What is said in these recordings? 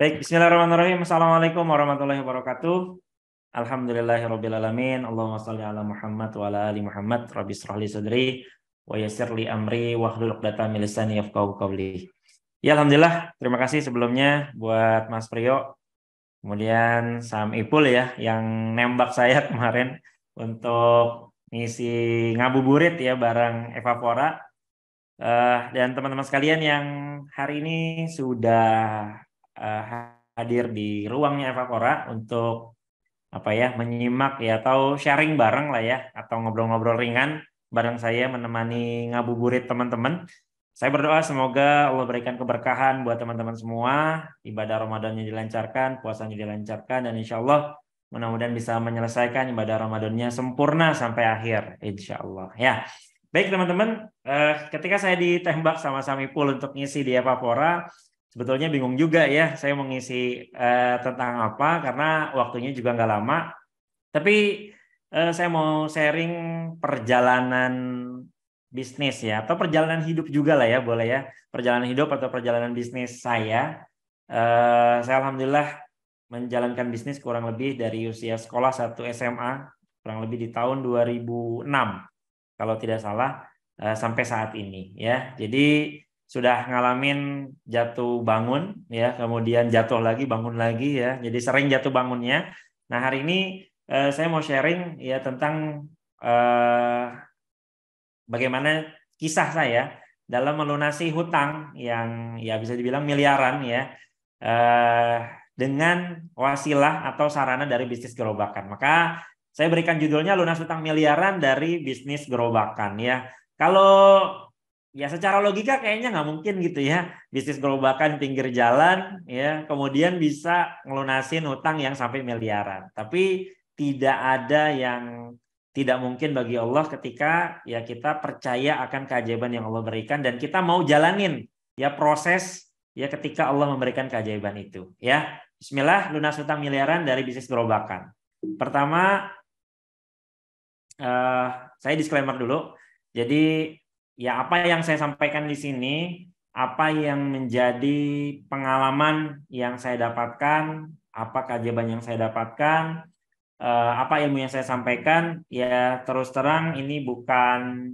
Baik, bismillahirrahmanirrahim. Assalamualaikum warahmatullahi wabarakatuh. Alhamdulillahirrabbilalamin. Allahumma shalli ala Muhammad wa ala ali Muhammad. Rabbi shrah li sadri wa yassir li amri wahlul 'uqdatam min lisani yafqahu qawli. Ya, alhamdulillah. Terima kasih sebelumnya buat Mas Priyo, kemudian Sam Ipul ya yang nembak saya kemarin untuk ngisi ngabuburit ya bareng Eva Fora. Dan teman-teman sekalian yang hari ini sudah eh, hadir di ruangnya Eva Fora untuk menyimak ya atau sharing bareng lah ya atau ngobrol-ngobrol ringan bareng saya menemani ngabuburit teman-teman. Saya berdoa semoga Allah berikan keberkahan buat teman-teman semua, ibadah Ramadannya dilancarkan, puasanya dilancarkan, dan insya Allah mudah-mudahan bisa menyelesaikan ibadah Ramadannya sempurna sampai akhir, insya Allah ya. Baik teman-teman, ketika saya ditembak sama Samipul untuk ngisi di Evapora, sebetulnya bingung juga ya, saya mau ngisi tentang apa, karena waktunya juga nggak lama. Tapi saya mau sharing perjalanan bisnis ya, atau perjalanan hidup juga lah ya, boleh ya. Perjalanan hidup atau perjalanan bisnis saya. Saya alhamdulillah menjalankan bisnis kurang lebih dari usia sekolah 1 SMA, kurang lebih di tahun 2006 kalau tidak salah, sampai saat ini ya. Jadi sudah ngalamin jatuh bangun ya, kemudian jatuh lagi bangun lagi ya. Jadi sering jatuh bangunnya. Nah, hari ini saya mau sharing ya tentang eh, bagaimana kisah saya dalam melunasi hutang yang ya bisa dibilang miliaran ya, eh, dengan wasilah atau sarana dari bisnis gerobakan. Maka saya berikan judulnya lunas hutang miliaran dari bisnis gerobakan ya. Kalau ya secara logika kayaknya nggak mungkin gitu ya, bisnis gerobakan pinggir jalan ya kemudian bisa ngelunasin hutang yang sampai miliaran. Tapi tidak ada yang tidak mungkin bagi Allah ketika ya kita percaya akan keajaiban yang Allah berikan dan kita mau jalanin ya proses ya ketika Allah memberikan keajaiban itu ya. Bismillah, lunas hutang miliaran dari bisnis gerobakan. Pertama, saya disclaimer dulu. Jadi ya apa yang saya sampaikan di sini, apa yang menjadi pengalaman yang saya dapatkan, apa keajaiban yang saya dapatkan, apa ilmu yang saya sampaikan, ya terus terang ini bukan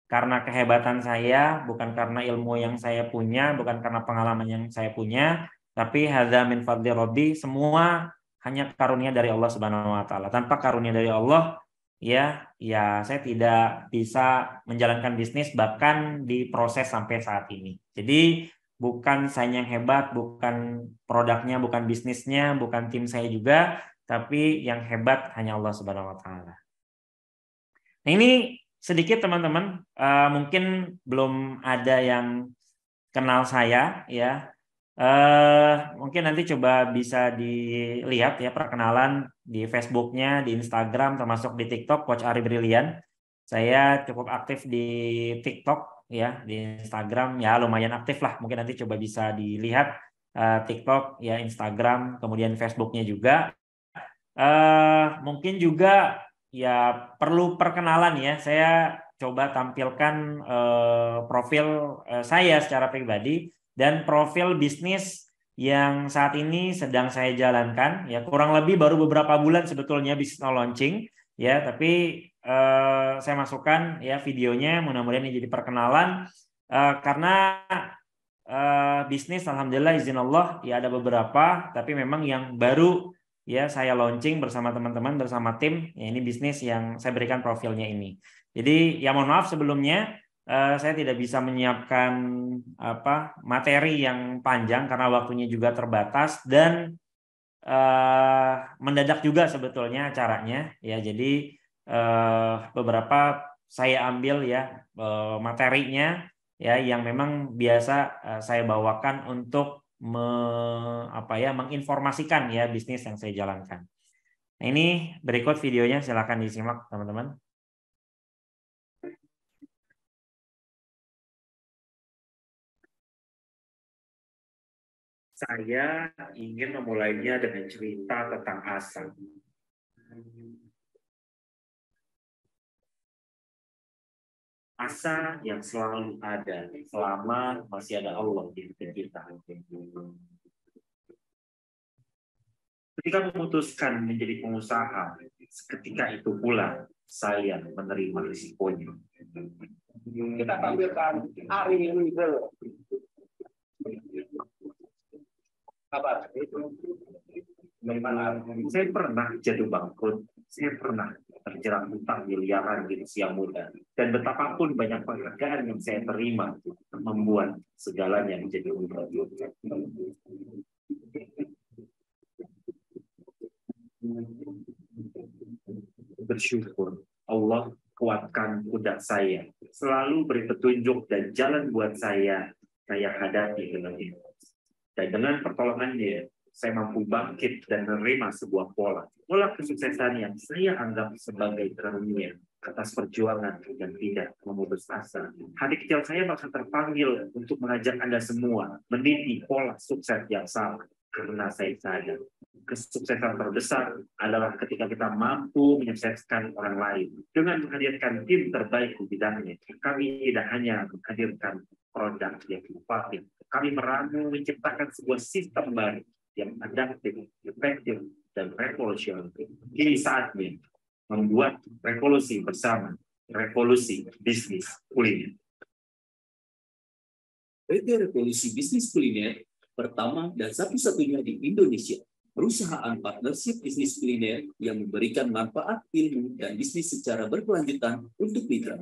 karena kehebatan saya, bukan karena ilmu yang saya punya, bukan karena pengalaman yang saya punya, tapi hadza min fadli rabbi, semua hanya karunia dari Allah Subhanahu wa taala. Tanpa karunia dari Allah, ya saya tidak bisa menjalankan bisnis bahkan di proses sampai saat ini. Jadi bukan saya yang hebat, bukan produknya, bukan bisnisnya, bukan tim saya juga, tapi yang hebat hanya Allah Subhanahu wa taala. Nah, ini sedikit teman-teman, mungkin belum ada yang kenal saya ya. Mungkin nanti coba bisa dilihat ya perkenalan di Facebooknya, di Instagram, termasuk di TikTok Coach Ari Brilian. Saya cukup aktif di TikTok ya, di Instagram ya lumayan aktif lah. Mungkin nanti coba bisa dilihat TikTok ya, Instagram, kemudian Facebooknya juga. Mungkin juga ya perlu perkenalan ya. Saya coba tampilkan profil saya secara pribadi dan profil bisnis yang saat ini sedang saya jalankan. Ya kurang lebih baru beberapa bulan sebetulnya bisnis launching ya, tapi saya masukkan ya videonya. Mudah-mudahan ini jadi perkenalan karena bisnis alhamdulillah izin Allah ya ada beberapa, tapi memang yang baru ya saya launching bersama teman-teman, bersama tim ya, ini bisnis yang saya berikan profilnya ini. Jadi ya mohon maaf sebelumnya, saya tidak bisa menyiapkan materi yang panjang karena waktunya juga terbatas dan mendadak juga sebetulnya acaranya ya. Jadi beberapa saya ambil ya materinya ya yang memang biasa saya bawakan untuk menginformasikan ya bisnis yang saya jalankan. Nah, ini berikut videonya, silakan disimak teman-teman. Saya ingin memulainya dengan cerita tentang asa. Asa yang selalu ada selama masih ada Allah di hidup kita. Ketika memutuskan menjadi pengusaha, ketika itu pula saya menerima risikonya. Kita tampilkan Ari Wibowo. Kabar? Saya pernah jatuh bangkrut, saya pernah terjerat hutang miliaran di usia muda, dan betapapun banyak penghargaan yang saya terima membuat segalanya menjadi mudah. Bersyukur Allah kuatkan kuda saya, selalu beri petunjuk dan jalan buat saya hadapi dengan itu. Dan dengan pertolongannya, saya mampu bangkit dan menerima sebuah pola kesuksesan yang saya anggap sebagai karunia atas perjuangan dan tidak memutus asa. Hati kecil saya bakal terpanggil untuk mengajak Anda semua meniti pola sukses yang sama, karena saya sadar kesuksesan terbesar adalah ketika kita mampu menyukseskan orang lain dengan menghadirkan tim terbaik di bidangnya. Kami tidak hanya menghadirkan produk yang inovatif, kami meramu menciptakan sebuah sistem baru yang adaptif, efektif, dan revolusioner. Kini saatnya membuat revolusi bersama, revolusi bisnis kuliner. PT Revolusi Bisnis Kuliner pertama dan satu-satunya di Indonesia, perusahaan partnership bisnis kuliner yang memberikan manfaat ilmu dan bisnis secara berkelanjutan untuk mitra.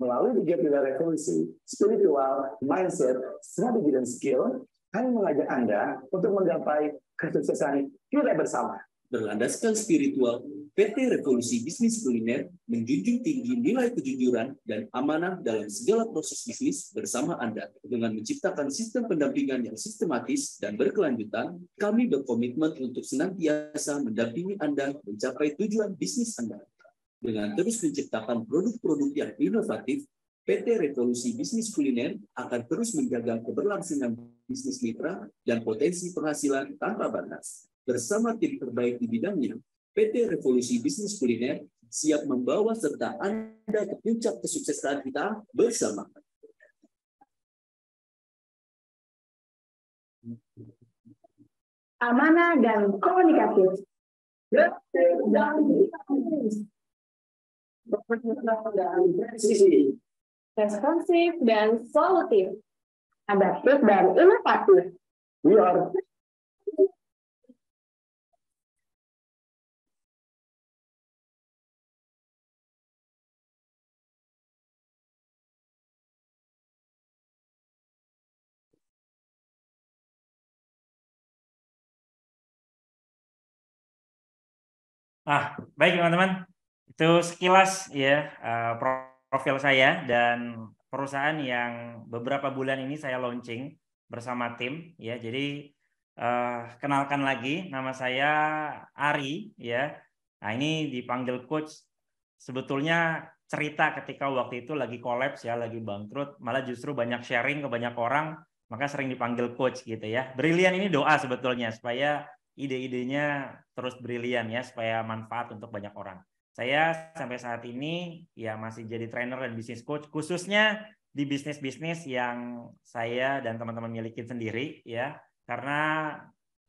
Melalui tiga revolusi, spiritual, mindset, strategi, dan skill, kami mengajak Anda untuk menggapai kesuksesan kita bersama. Berlandaskan spiritual, PT Revolusi Bisnis Kuliner menjunjung tinggi nilai kejujuran dan amanah dalam segala proses bisnis bersama Anda. Dengan menciptakan sistem pendampingan yang sistematis dan berkelanjutan, kami berkomitmen untuk senantiasa mendampingi Anda mencapai tujuan bisnis Anda. Dengan terus menciptakan produk-produk yang inovatif, PT Revolusi Bisnis Kuliner akan terus menjaga keberlangsungan bisnis mitra dan potensi penghasilan tanpa batas. Bersama tim terbaik di bidangnya, PT Revolusi Bisnis Kuliner siap membawa serta Anda ke puncak kesuksesan kita bersama. Amanah dan komunikatif. Responsif dan solutif, adaptif dan inovatif. We are Baik teman-teman, itu sekilas ya profil saya dan perusahaan yang beberapa bulan ini saya launching bersama tim ya. Jadi kenalkan lagi, nama saya Ari ya. Nah, ini dipanggil coach. Sebetulnya cerita ketika waktu itu lagi kolaps ya, lagi bangkrut, malah justru banyak sharing ke banyak orang, maka sering dipanggil coach gitu ya. Brilian ini doa sebetulnya supaya ide-idenya terus brilian ya, supaya manfaat untuk banyak orang. Saya sampai saat ini ya masih jadi trainer dan business coach, khususnya di bisnis-bisnis yang saya dan teman-teman milikin sendiri ya, karena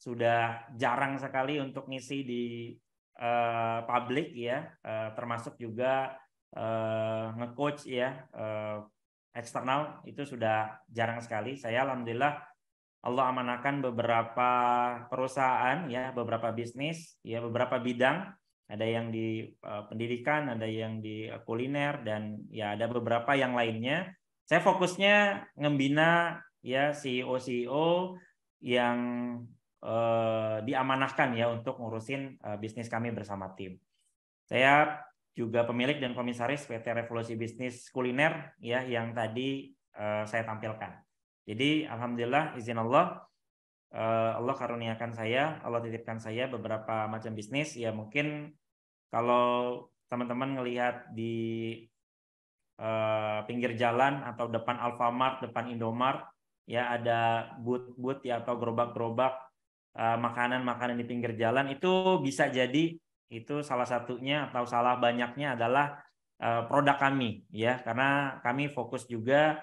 sudah jarang sekali untuk ngisi di publik ya, termasuk juga nge-coach ya eksternal, itu sudah jarang sekali. Saya alhamdulillah Allah amanahkan beberapa perusahaan ya, beberapa bisnis ya, beberapa bidang, ada yang di pendidikan, ada yang di kuliner, dan ya ada beberapa yang lainnya. Saya fokusnya ngembina ya CEO yang diamanahkan ya untuk ngurusin bisnis kami bersama tim. Saya juga pemilik dan komisaris PT Revolusi Bisnis Kuliner ya, yang tadi saya tampilkan. Jadi alhamdulillah izin Allah, Allah karuniakan saya, Allah titipkan saya beberapa macam bisnis ya. Mungkin kalau teman-teman ngelihat di pinggir jalan atau depan Alfamart, depan Indomart ya, ada booth ya atau gerobak-gerobak makanan-makanan di pinggir jalan, itu bisa jadi itu salah satunya atau salah banyaknya adalah produk kami ya, karena kami fokus juga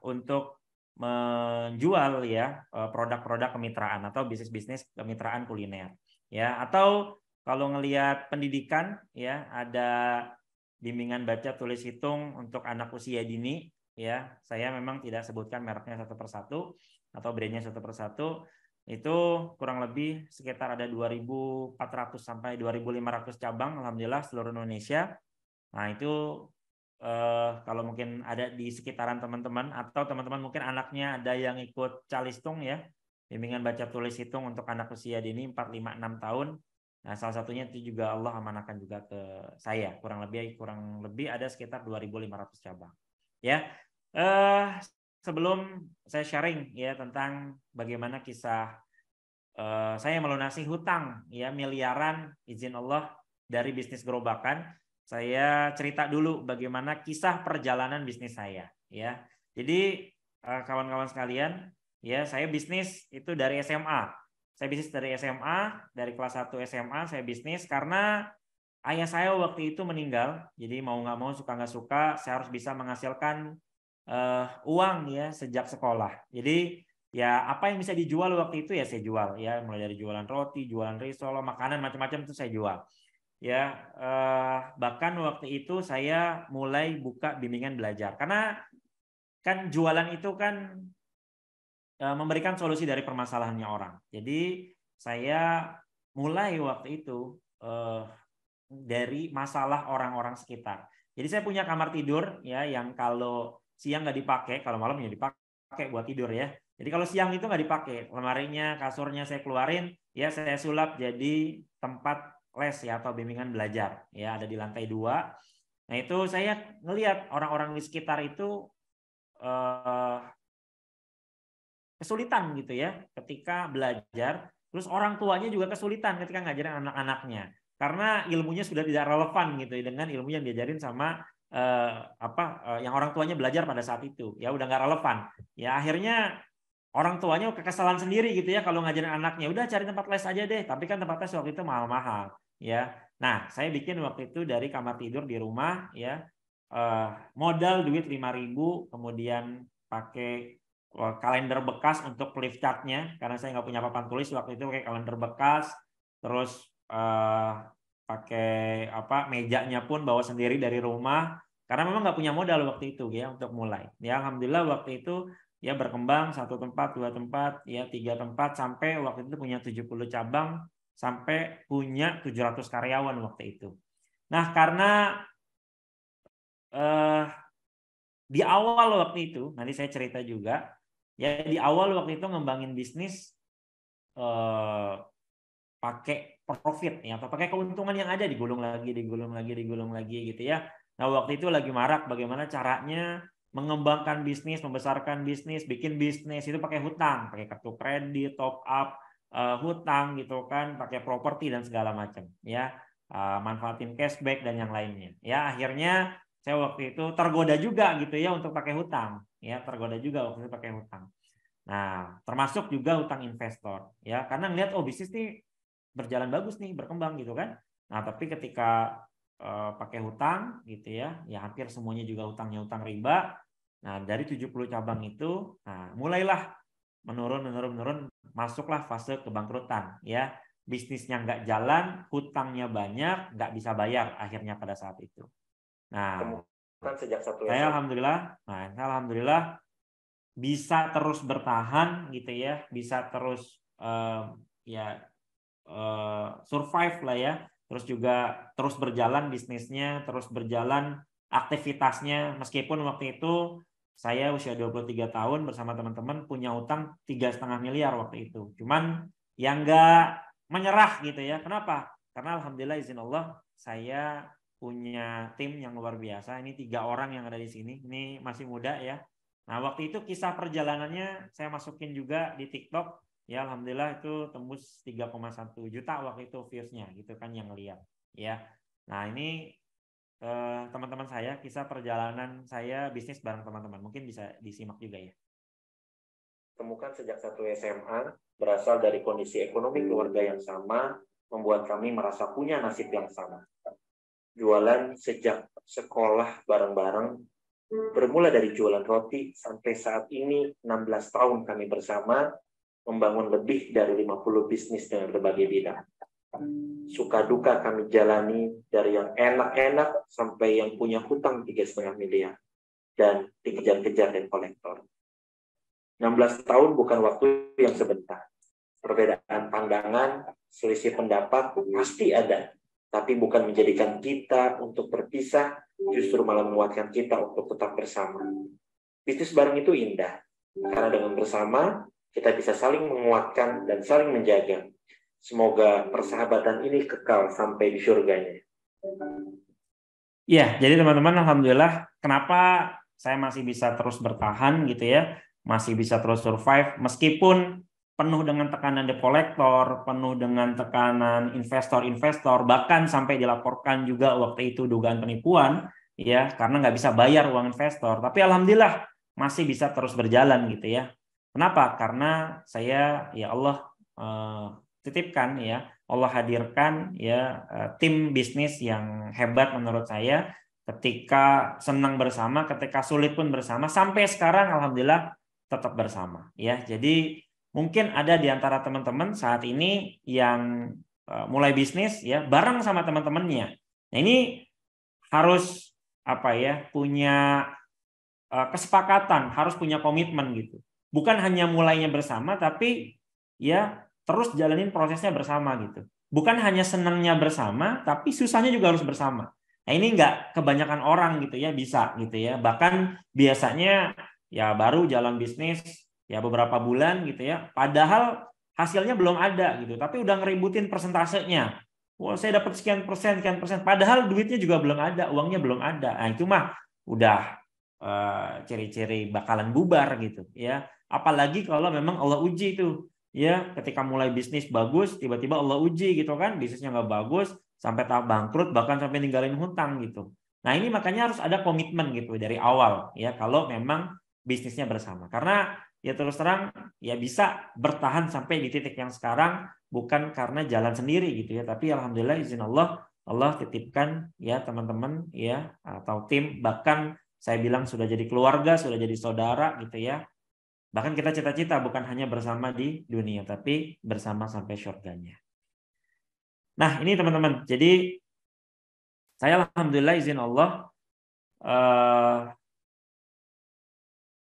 untuk menjual ya produk-produk kemitraan atau bisnis-bisnis kemitraan kuliner ya. Atau kalau ngelihat pendidikan ya, ada bimbingan baca tulis hitung untuk anak usia dini ya. Saya memang tidak sebutkan mereknya satu persatu atau brandnya satu persatu. Itu kurang lebih sekitar ada 2.400 sampai 2.500 cabang alhamdulillah seluruh Indonesia. Nah, itu kalau mungkin ada di sekitaran teman-teman atau teman-teman mungkin anaknya ada yang ikut calistung ya, bimbingan baca tulis hitung untuk anak usia dini 4, 5, 6 tahun. Nah, salah satunya itu juga Allah amanahkan juga ke saya. Kurang lebih ada sekitar 2.500 cabang. Ya. Sebelum saya sharing ya tentang bagaimana kisah saya melunasi hutang ya miliaran izin Allah dari bisnis gerobakan. Saya cerita dulu bagaimana kisah perjalanan bisnis saya ya. Jadi kawan-kawan sekalian ya, saya bisnis itu dari SMA. Saya bisnis dari SMA, dari kelas 1 SMA saya bisnis karena ayah saya waktu itu meninggal. Jadi mau nggak mau, suka nggak suka, saya harus bisa menghasilkan uang ya sejak sekolah. Jadi ya apa yang bisa dijual waktu itu ya saya jual ya, mulai dari jualan roti, jualan risol, makanan macam-macam itu saya jual. Ya, bahkan waktu itu saya mulai buka bimbingan belajar karena kan jualan itu kan memberikan solusi dari permasalahannya orang. Jadi saya mulai waktu itu dari masalah orang-orang sekitar. Jadi saya punya kamar tidur ya yang kalau siang nggak dipakai, kalau malam ya dipakai buat tidur ya. Jadi kalau siang itu nggak dipakai, lemarinya, kasurnya saya keluarin, ya saya sulap jadi tempat les ya atau bimbingan belajar ya, ada di lantai 2. Nah itu saya ngelihat orang-orang di sekitar itu kesulitan gitu ya ketika belajar, terus orang tuanya juga kesulitan ketika ngajarin anak-anaknya karena ilmunya sudah tidak relevan gitu dengan ilmu yang diajarin sama yang orang tuanya belajar pada saat itu ya, udah nggak relevan ya. Akhirnya orang tuanya kekesalan sendiri gitu ya kalau ngajarin anaknya, udah cari tempat les aja deh, tapi kan tempat les waktu itu mahal-mahal ya. Nah saya bikin waktu itu dari kamar tidur di rumah ya, modal duit 5.000, kemudian pakai kalender bekas untuk flip chartnya karena saya nggak punya papan tulis waktu itu, pakai kalender bekas, terus pakai mejanya pun bawa sendiri dari rumah karena memang nggak punya modal waktu itu ya untuk mulai ya. Alhamdulillah waktu itu ya berkembang 1 tempat, 2 tempat, ya 3 tempat, sampai waktu itu punya 70 cabang, sampai punya 700 karyawan waktu itu. Nah karena di awal waktu itu, nanti saya cerita juga, ya di awal waktu itu ngembangin bisnis pakai profit ya, atau pakai keuntungan yang ada, digulung lagi gitu ya. Nah waktu itu lagi marak bagaimana caranya mengembangkan bisnis, membesarkan bisnis, bikin bisnis itu pakai hutang, pakai kartu kredit, top up, hutang gitu kan, pakai properti dan segala macam ya, manfaatin cashback dan yang lainnya ya. Akhirnya saya waktu itu tergoda juga gitu ya untuk pakai hutang ya, tergoda juga waktu itu pakai hutang. Nah termasuk juga hutang investor ya, karena ngeliat bisnis nih berjalan bagus nih, berkembang gitu kan. Nah tapi ketika pakai hutang gitu ya, ya hampir semuanya juga hutangnya hutang riba. Nah dari 70 cabang itu, nah mulailah menurun, masuklah fase kebangkrutan ya. Bisnisnya nggak jalan, hutangnya banyak, nggak bisa bayar akhirnya pada saat itu. Nah sejak saya alhamdulillah bisa terus bertahan gitu ya, bisa terus survive lah ya, terus juga terus berjalan bisnisnya, terus berjalan aktivitasnya, meskipun waktu itu saya usia 23 tahun bersama teman-teman punya utang 3,5 miliar waktu itu. Cuman yang nggak menyerah gitu ya. Kenapa? Karena alhamdulillah izin Allah saya punya tim yang luar biasa. Ini 3 orang yang ada di sini. Ini masih muda ya. Nah waktu itu kisah perjalanannya saya masukin juga di TikTok. Ya alhamdulillah itu tembus 3,1 juta waktu itu viewsnya gitu kan yang lihat ya. Nah ini teman-teman saya, kisah perjalanan saya bisnis bareng teman-teman, mungkin bisa disimak juga ya. Temukan sejak 1 SMA, berasal dari kondisi ekonomi keluarga yang sama, membuat kami merasa punya nasib yang sama. Jualan sejak sekolah bareng-bareng, Bermula dari jualan roti sampai saat ini 16 tahun kami bersama membangun lebih dari 50 bisnis dengan berbagai bidang. Suka duka kami jalani dari yang enak-enak sampai yang punya hutang 3,5 miliar dan dikejar-kejar dan kolektor. 16 tahun bukan waktu yang sebentar. Perbedaan pandangan, selisih pendapat pasti ada, tapi bukan menjadikan kita untuk berpisah, justru malah menguatkan kita untuk tetap bersama. Bisnis bareng itu indah, karena dengan bersama kita bisa saling menguatkan dan saling menjaga. Semoga persahabatan ini kekal sampai di surganya. Ya, jadi teman-teman, alhamdulillah, kenapa saya masih bisa terus bertahan gitu ya, masih bisa terus survive meskipun penuh dengan tekanan debt collector, penuh dengan tekanan investor-investor, bahkan sampai dilaporkan juga waktu itu dugaan penipuan, ya, karena nggak bisa bayar uang investor. Tapi alhamdulillah masih bisa terus berjalan gitu ya. Kenapa? Karena saya, ya Allah titipkan ya, Allah hadirkan ya tim bisnis yang hebat menurut saya. Ketika senang bersama, ketika sulit pun bersama, sampai sekarang alhamdulillah tetap bersama ya. Jadi mungkin ada di antara teman-teman saat ini yang mulai bisnis ya bareng sama teman-temannya. Nah, ini harus apa ya, punya kesepakatan, harus punya komitmen gitu. Bukan hanya mulainya bersama, tapi ya terus jalanin prosesnya bersama gitu. Bukan hanya senangnya bersama, tapi susahnya juga harus bersama. Nah, ini nggak kebanyakan orang gitu ya bisa gitu ya. Bahkan biasanya ya baru jalan bisnis ya beberapa bulan gitu ya, padahal hasilnya belum ada gitu, tapi udah ngeributin persentasenya. Wah, saya dapat sekian persen, padahal duitnya juga belum ada, uangnya belum ada. Nah, itu mah udah ciri-ciri bakalan bubar gitu ya. Apalagi kalau memang Allah uji itu ya, ketika mulai bisnis bagus, tiba-tiba Allah uji gitu kan, bisnisnya nggak bagus, sampai tahap bangkrut, bahkan sampai ninggalin hutang gitu. Nah, ini makanya harus ada komitmen gitu dari awal ya, kalau memang bisnisnya bersama. Karena ya terus terang ya bisa bertahan sampai di titik yang sekarang bukan karena jalan sendiri gitu ya, tapi alhamdulillah izin Allah, Allah titipkan ya teman-teman ya atau tim, bahkan saya bilang sudah jadi keluarga, sudah jadi saudara gitu ya. Bahkan kita cita-cita bukan hanya bersama di dunia, tapi bersama sampai surganya. Nah, ini teman-teman. Jadi saya alhamdulillah izin Allah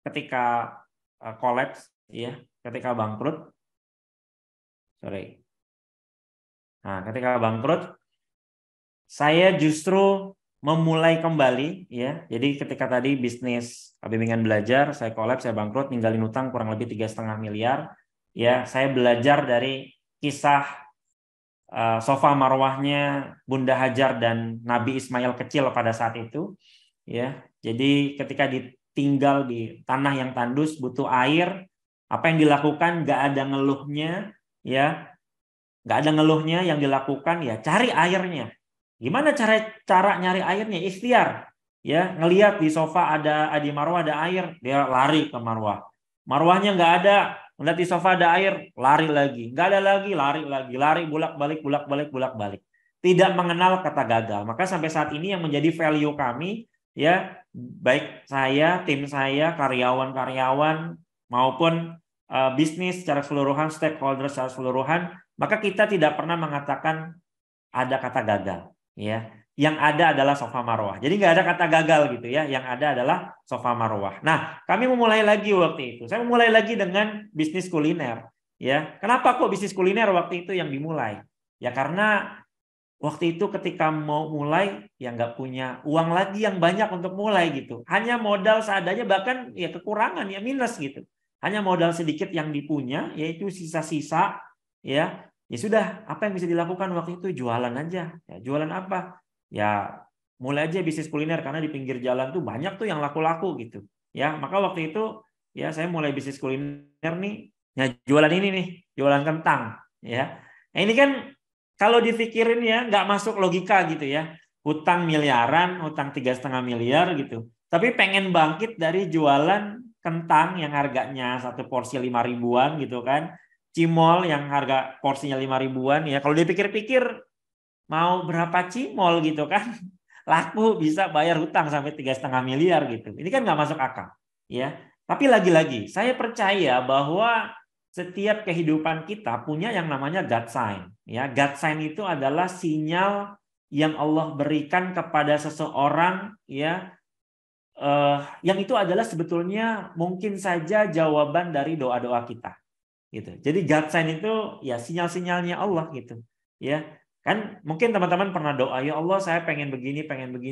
ketika kolaps ya, ketika bangkrut. Nah, ketika bangkrut saya justru memulai kembali ya. Jadi ketika tadi bisnis bimbingan belajar saya kolaps, saya bangkrut, ninggalin utang kurang lebih 3,5 miliar. Ya, saya belajar dari kisah sofa marwahnya Bunda Hajar dan Nabi Ismail kecil pada saat itu ya. Jadi ketika ditinggal di tanah yang tandus, butuh air, apa yang dilakukan? Nggak ada ngeluhnya ya, nggak ada ngeluhnya, yang dilakukan ya cari airnya. Gimana cara nyari airnya? Ikhtiar ya, ngelihat di sofa ada di marwah ada air, dia lari ke marwah. Marwahnya nggak ada, ngeliat di sofa ada air, lari lagi, nggak ada lagi, lari bolak-balik. Tidak mengenal kata gagal. Maka sampai saat ini yang menjadi value kami ya, baik saya, tim saya, karyawan-karyawan maupun bisnis secara keseluruhan, stakeholder secara keseluruhan, maka kita tidak pernah mengatakan ada kata gagal ya. Yang ada adalah sofa marwah. Jadi nggak ada kata gagal gitu ya. Yang ada adalah sofa marwah. Nah, kami memulai lagi waktu itu. Saya memulai lagi dengan bisnis kuliner ya. Kenapa kok bisnis kuliner waktu itu yang dimulai? Ya karena waktu itu ketika mau mulai ya nggak punya uang lagi yang banyak untuk mulai gitu. Hanya modal seadanya, bahkan ya kekurangan ya, minus gitu. Hanya modal sedikit yang dipunya, yaitu sisa-sisa ya. Ya sudah, apa yang bisa dilakukan waktu itu? Jualan aja. Ya, jualan apa? Ya mulai aja bisnis kuliner, karena di pinggir jalan tuh banyak tuh yang laku-laku gitu. Ya, maka waktu itu ya saya mulai bisnis kuliner nih. Ya jualan ini nih, jualan kentang. Ya, nah, ini kan kalau dipikirin ya nggak masuk logika gitu ya. Hutang miliaran, hutang 3,5 miliar gitu. Tapi pengen bangkit dari jualan kentang yang harganya satu porsi 5 ribuan gitu kan. Cimol yang harga porsinya 5 ribuan ya. Kalau dipikir-pikir mau berapa cimol gitu kan? laku bisa bayar hutang sampai 3,5 miliar gitu. Ini kan nggak masuk akal, ya. Tapi lagi-lagi saya percaya bahwa setiap kehidupan kita punya yang namanya God sign, ya. God sign itu adalah sinyal yang Allah berikan kepada seseorang, ya. Yang itu adalah sebetulnya mungkin saja jawaban dari doa-doa kita. Gitu. Jadi God sign itu ya sinyal-sinyalnya Allah gitu. Ya. Kan mungkin teman-teman pernah doa, ya Allah saya pengen begini,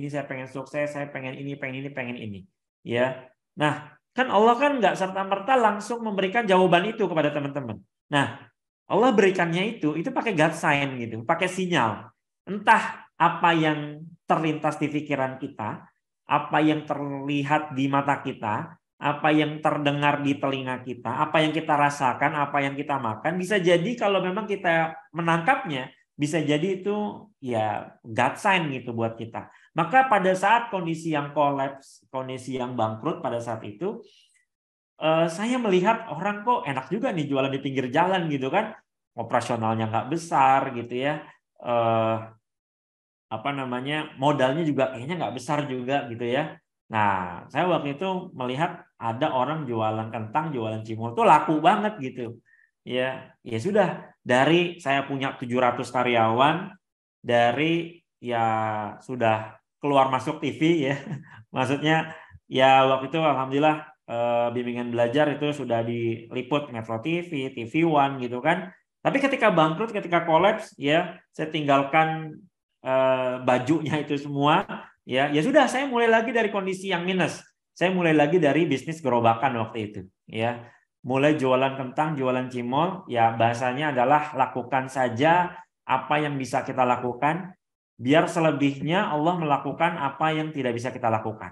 saya pengen sukses, saya pengen ini, pengen ini. Ya. Nah, kan Allah kan nggak serta-merta langsung memberikan jawaban itu kepada teman-teman. Nah, Allah berikannya itu pakai God sign gitu, pakai sinyal. Entah apa yang terlintas di pikiran kita, apa yang terlihat di mata kita, apa yang terdengar di telinga kita, apa yang kita rasakan, apa yang kita makan, bisa jadi kalau memang kita menangkapnya, bisa jadi itu ya God sign gitu buat kita. Maka pada saat kondisi yang kolaps, kondisi yang bangkrut pada saat itu, saya melihat orang kok enak juga nih jualan di pinggir jalan gitu kan, operasionalnya nggak besar gitu ya, modalnya juga kayaknya nggak besar juga gitu ya. Nah, saya waktu itu melihat ada orang jualan kentang, jualan cimol tuh laku banget gitu. Ya sudah, dari saya punya 700 karyawan, dari ya sudah keluar masuk TV ya. Maksudnya ya waktu itu alhamdulillah bimbingan belajar itu sudah diliput Metro TV, TV One gitu kan. Tapi ketika bangkrut, ketika kolaps ya, saya tinggalkan bajunya itu semua. Ya sudah, saya mulai lagi dari kondisi yang minus. Saya mulai lagi dari bisnis gerobakan waktu itu, ya. Mulai jualan kentang, jualan cimol, ya bahasanya adalah lakukan saja apa yang bisa kita lakukan, biar selebihnya Allah melakukan apa yang tidak bisa kita lakukan.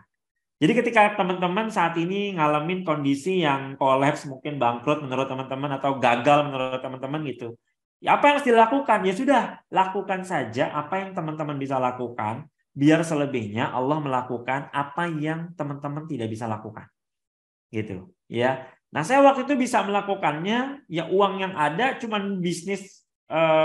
Jadi ketika teman-teman saat ini ngalamin kondisi yang kolaps, mungkin bangkrut menurut teman-teman atau gagal menurut teman-teman gitu. Ya apa yang harus dilakukan? Ya sudah, lakukan saja apa yang teman-teman bisa lakukan. Biar selebihnya Allah melakukan apa yang teman-teman tidak bisa lakukan, gitu ya. Nah saya waktu itu bisa melakukannya, ya uang yang ada cuman bisnis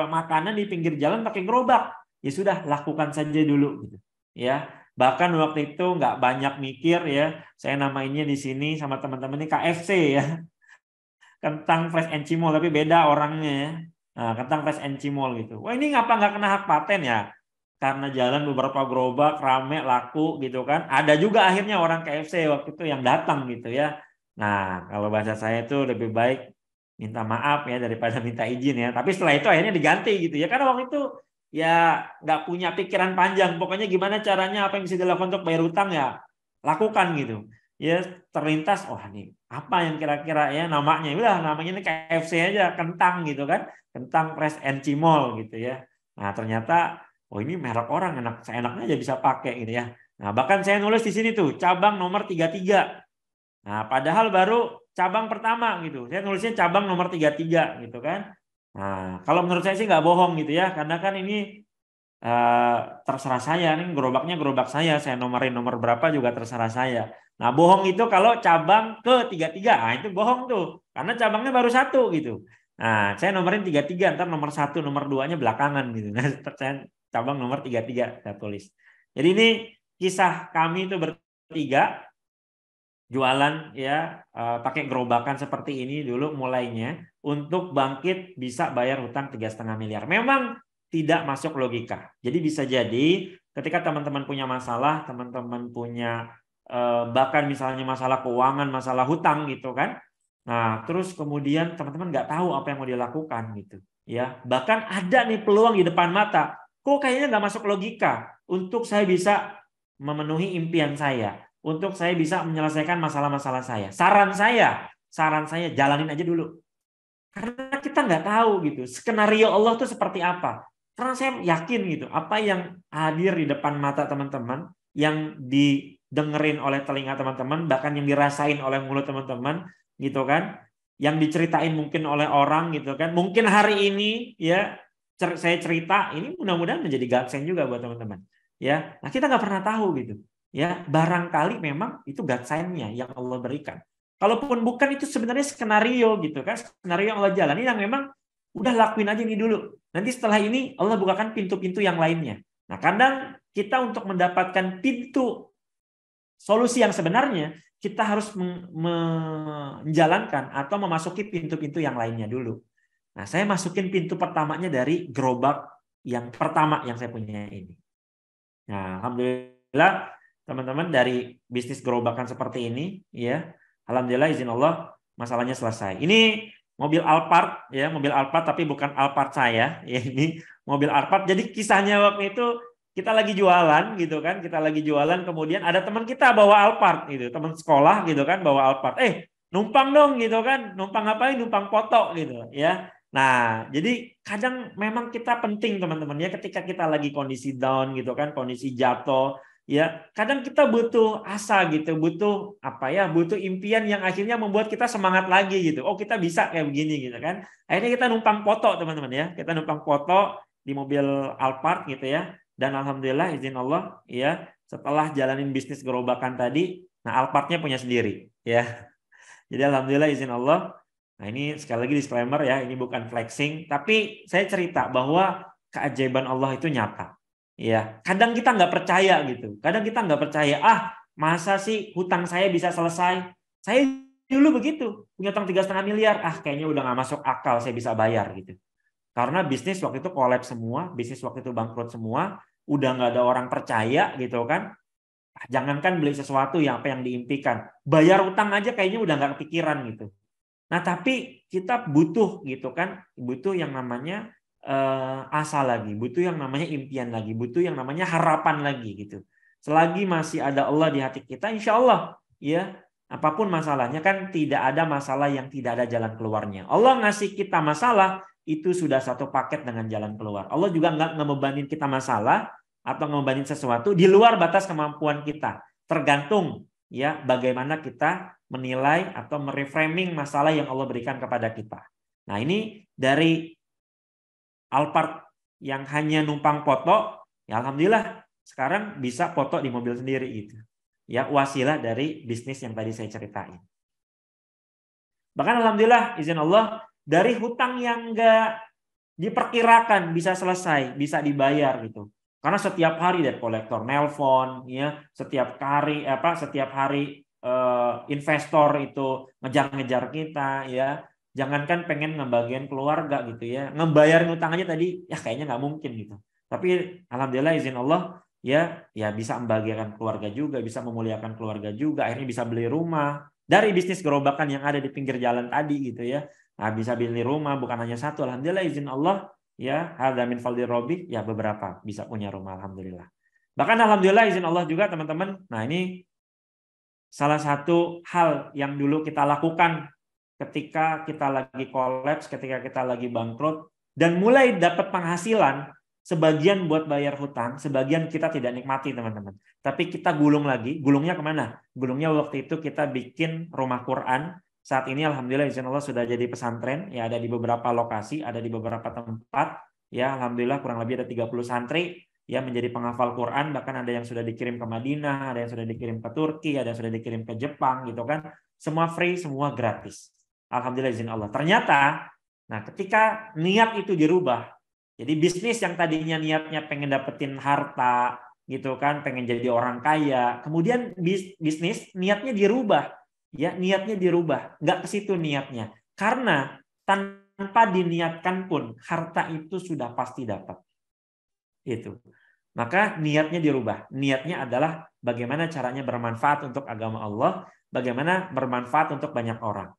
makanan di pinggir jalan pakai gerobak, ya sudah lakukan saja dulu, gitu ya. Bahkan waktu itu nggak banyak mikir ya, saya namainnya di sini sama teman-teman ini KFC ya, kentang fresh and cimol, tapi beda orangnya ya. Nah, kentang fresh and cimol gitu. Wah ini ngapa nggak kena hak paten ya? Karena jalan beberapa gerobak rame laku gitu kan. Ada juga akhirnya orang KFC waktu itu yang datang gitu ya. Nah kalau bahasa saya itu lebih baik minta maaf ya daripada minta izin ya. Tapi setelah itu akhirnya diganti gitu ya. Karena waktu itu ya nggak punya pikiran panjang. Pokoknya gimana caranya, apa yang bisa dilakukan untuk bayar utang ya lakukan gitu. Ya terlintas, wah nih apa yang kira-kira ya namanya. Udah namanya ini KFC aja, kentang gitu kan. Kentang fresh and cimol gitu ya. Nah ternyata oh ini merek orang, enak, seenaknya aja bisa pakai gitu ya. Nah bahkan saya nulis di sini tuh cabang nomor 33. Nah padahal baru cabang pertama gitu. Saya nulisnya cabang nomor 33 gitu kan. Nah kalau menurut saya sih nggak bohong gitu ya, karena kan ini terserah saya, nih gerobaknya gerobak saya nomorin nomor berapa juga terserah saya. Nah bohong itu kalau cabang ke 33, nah itu bohong tuh, karena cabangnya baru satu gitu. Nah saya nomorin 33, ntar nomor 1, nomor 2-nya belakangan gitu. Nah saya cabang nomor 33 saya tulis. Jadi ini kisah kami itu bertiga jualan ya pakai gerobakan seperti ini dulu mulainya untuk bangkit bisa bayar hutang 3,5 miliar. Memang tidak masuk logika. Jadi bisa jadi ketika teman-teman punya masalah, teman-teman punya bahkan misalnya masalah keuangan, masalah hutang gitu kan. Nah, terus kemudian teman-teman nggak tahu apa yang mau dilakukan gitu. Ya, bahkan ada nih peluang di depan mata. Kok kayaknya nggak masuk logika untuk saya bisa memenuhi impian saya, untuk saya bisa menyelesaikan masalah-masalah saya. Saran saya jalanin aja dulu. Karena kita nggak tahu gitu, skenario Allah itu seperti apa. Karena saya yakin gitu, apa yang hadir di depan mata teman-teman, yang didengerin oleh telinga teman-teman, bahkan yang dirasain oleh mulut teman-teman, gitu kan, yang diceritain mungkin oleh orang gitu kan, mungkin hari ini ya saya cerita ini mudah-mudahan menjadi godsend juga buat teman-teman ya. Nah kita nggak pernah tahu gitu ya, barangkali memang itu godsend-nya yang Allah berikan, kalaupun bukan itu sebenarnya skenario gitu kan, skenario yang Allah jalani yang memang udah lakuin aja ini dulu, nanti setelah ini Allah bukakan pintu-pintu yang lainnya. Nah kadang kita untuk mendapatkan pintu solusi yang sebenarnya, kita harus menjalankan atau memasuki pintu-pintu yang lainnya dulu. Nah, saya masukin pintu pertamanya dari gerobak yang pertama yang saya punya ini. Nah, alhamdulillah teman-teman dari bisnis gerobakan seperti ini, ya, alhamdulillah izin Allah masalahnya selesai. Ini mobil Alphard, ya, mobil Alphard tapi bukan Alphard saya, ya, ini mobil Alphard. Jadi kisahnya waktu itu kita lagi jualan gitu kan, kita lagi jualan kemudian ada teman kita bawa Alphard gitu, teman sekolah gitu kan bawa Alphard. Numpang dong gitu kan, numpang ngapain? Numpang foto gitu, ya. Nah, jadi kadang memang kita penting teman-teman ya ketika kita lagi kondisi down gitu kan, kondisi jatuh ya, kadang kita butuh asa gitu, butuh apa ya, butuh impian yang akhirnya membuat kita semangat lagi gitu. Oh, kita bisa kayak begini gitu kan. Akhirnya kita numpang foto teman-teman ya. Kita numpang foto di mobil Alphard gitu ya. Dan alhamdulillah izin Allah ya, setelah jalanin bisnis gerobakan tadi, nah Alphardnya punya sendiri ya. Jadi alhamdulillah izin Allah. Nah, ini sekali lagi disclaimer ya, ini bukan flexing, tapi saya cerita bahwa keajaiban Allah itu nyata. Ya, kadang kita nggak percaya gitu. Kadang kita nggak percaya, masa sih hutang saya bisa selesai? Saya dulu begitu, punya utang 3,5 miliar, kayaknya udah nggak masuk akal saya bisa bayar gitu. Karena bisnis waktu itu kolaps semua, bisnis waktu itu bangkrut semua, udah nggak ada orang percaya gitu kan. Jangankan beli sesuatu yang apa yang diimpikan, bayar utang aja kayaknya udah nggak kepikiran gitu. Nah, tapi kita butuh gitu kan, butuh yang namanya asa lagi, butuh yang namanya impian lagi, butuh yang namanya harapan lagi gitu. Selagi masih ada Allah di hati kita, insya Allah ya, apapun masalahnya kan tidak ada masalah yang tidak ada jalan keluarnya. Allah ngasih kita masalah itu sudah satu paket dengan jalan keluar. Allah juga nggak ngebebanin kita masalah atau ngebebanin sesuatu di luar batas kemampuan kita. Tergantung ya bagaimana kita menilai atau mereframing masalah yang Allah berikan kepada kita. Nah, ini dari Alphard yang hanya numpang foto, ya alhamdulillah sekarang bisa foto di mobil sendiri gitu. Ya, wasilah dari bisnis yang tadi saya ceritain. Bahkan alhamdulillah izin Allah dari hutang yang enggak diperkirakan bisa selesai, bisa dibayar gitu. Karena setiap hari debt collector nelpon ya, setiap hari investor itu ngejar-ngejar kita ya. Jangankan pengen ngebagian keluarga gitu ya, ngebayarin utang aja tadi ya kayaknya nggak mungkin gitu. Tapi alhamdulillah izin Allah ya bisa membahagiakan keluarga juga, bisa memuliakan keluarga juga, akhirnya bisa beli rumah dari bisnis gerobakan yang ada di pinggir jalan tadi gitu ya. Nah, bisa beli rumah bukan hanya satu, alhamdulillah izin Allah ya, hadza min fadlir rabbi ya, beberapa bisa punya rumah alhamdulillah. Bahkan alhamdulillah izin Allah juga teman-teman. Nah, ini salah satu hal yang dulu kita lakukan ketika kita lagi kolaps, ketika kita lagi bangkrut, dan mulai dapat penghasilan, sebagian buat bayar hutang, sebagian kita tidak nikmati teman-teman. Tapi kita gulung lagi, gulungnya kemana? Gulungnya waktu itu kita bikin rumah Quran. Saat ini alhamdulillah izin Allah sudah jadi pesantren, ya ada di beberapa lokasi, ada di beberapa tempat. Ya alhamdulillah kurang lebih ada 30 santri ya menjadi penghafal Quran, bahkan ada yang sudah dikirim ke Madinah, ada yang sudah dikirim ke Turki, ada yang sudah dikirim ke Jepang gitu kan. Semua free, semua gratis. Alhamdulillah izin Allah. Ternyata, nah ketika niat itu dirubah, jadi bisnis yang tadinya niatnya pengen dapetin harta, gitu kan, pengen jadi orang kaya, kemudian bisnis niatnya dirubah, ya niatnya dirubah, nggak ke situ niatnya, karena tanpa diniatkan pun harta itu sudah pasti dapat, itu. Maka niatnya dirubah. Niatnya adalah bagaimana caranya bermanfaat untuk agama Allah, bagaimana bermanfaat untuk banyak orang.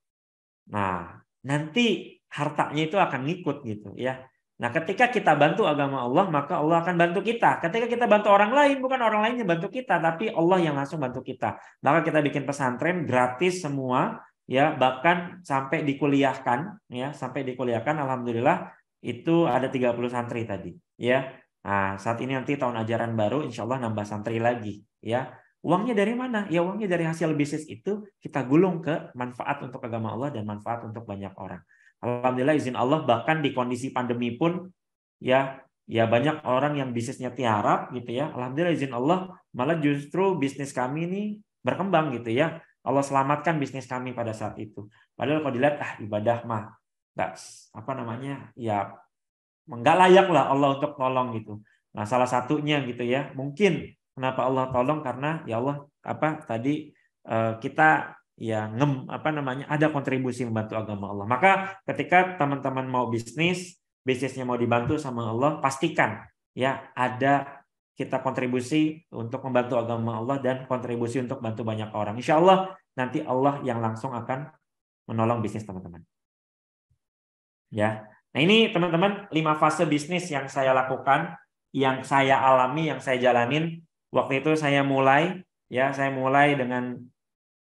Nah, nanti hartanya itu akan ngikut gitu ya. Nah, ketika kita bantu agama Allah, maka Allah akan bantu kita. Ketika kita bantu orang lain, bukan orang lain yang bantu kita, tapi Allah yang langsung bantu kita. Maka kita bikin pesantren gratis semua ya, bahkan sampai dikuliahkan ya, sampai dikuliahkan alhamdulillah itu ada 30 santri tadi ya. Nah, saat ini nanti tahun ajaran baru insya Allah nambah santri lagi ya. Uangnya dari mana? Ya uangnya dari hasil bisnis itu kita gulung ke manfaat untuk agama Allah dan manfaat untuk banyak orang. Alhamdulillah izin Allah bahkan di kondisi pandemi pun ya banyak orang yang bisnisnya tiarap gitu ya. Alhamdulillah izin Allah malah justru bisnis kami ini berkembang gitu ya. Allah selamatkan bisnis kami pada saat itu. Padahal kalau dilihat ibadah mah enggak ya enggak layak lah Allah untuk tolong gitu. Nah, salah satunya gitu ya, mungkin kenapa Allah tolong karena ya Allah kita ya ada kontribusi membantu agama Allah. Maka ketika teman-teman mau bisnisnya mau dibantu sama Allah, pastikan ya ada kita kontribusi untuk membantu agama Allah dan kontribusi untuk bantu banyak orang. Insya Allah nanti Allah yang langsung akan menolong bisnis teman-teman. Ya. Nah, ini teman-teman 5 fase bisnis yang saya lakukan, yang saya alami, yang saya jalanin. Waktu itu saya mulai dengan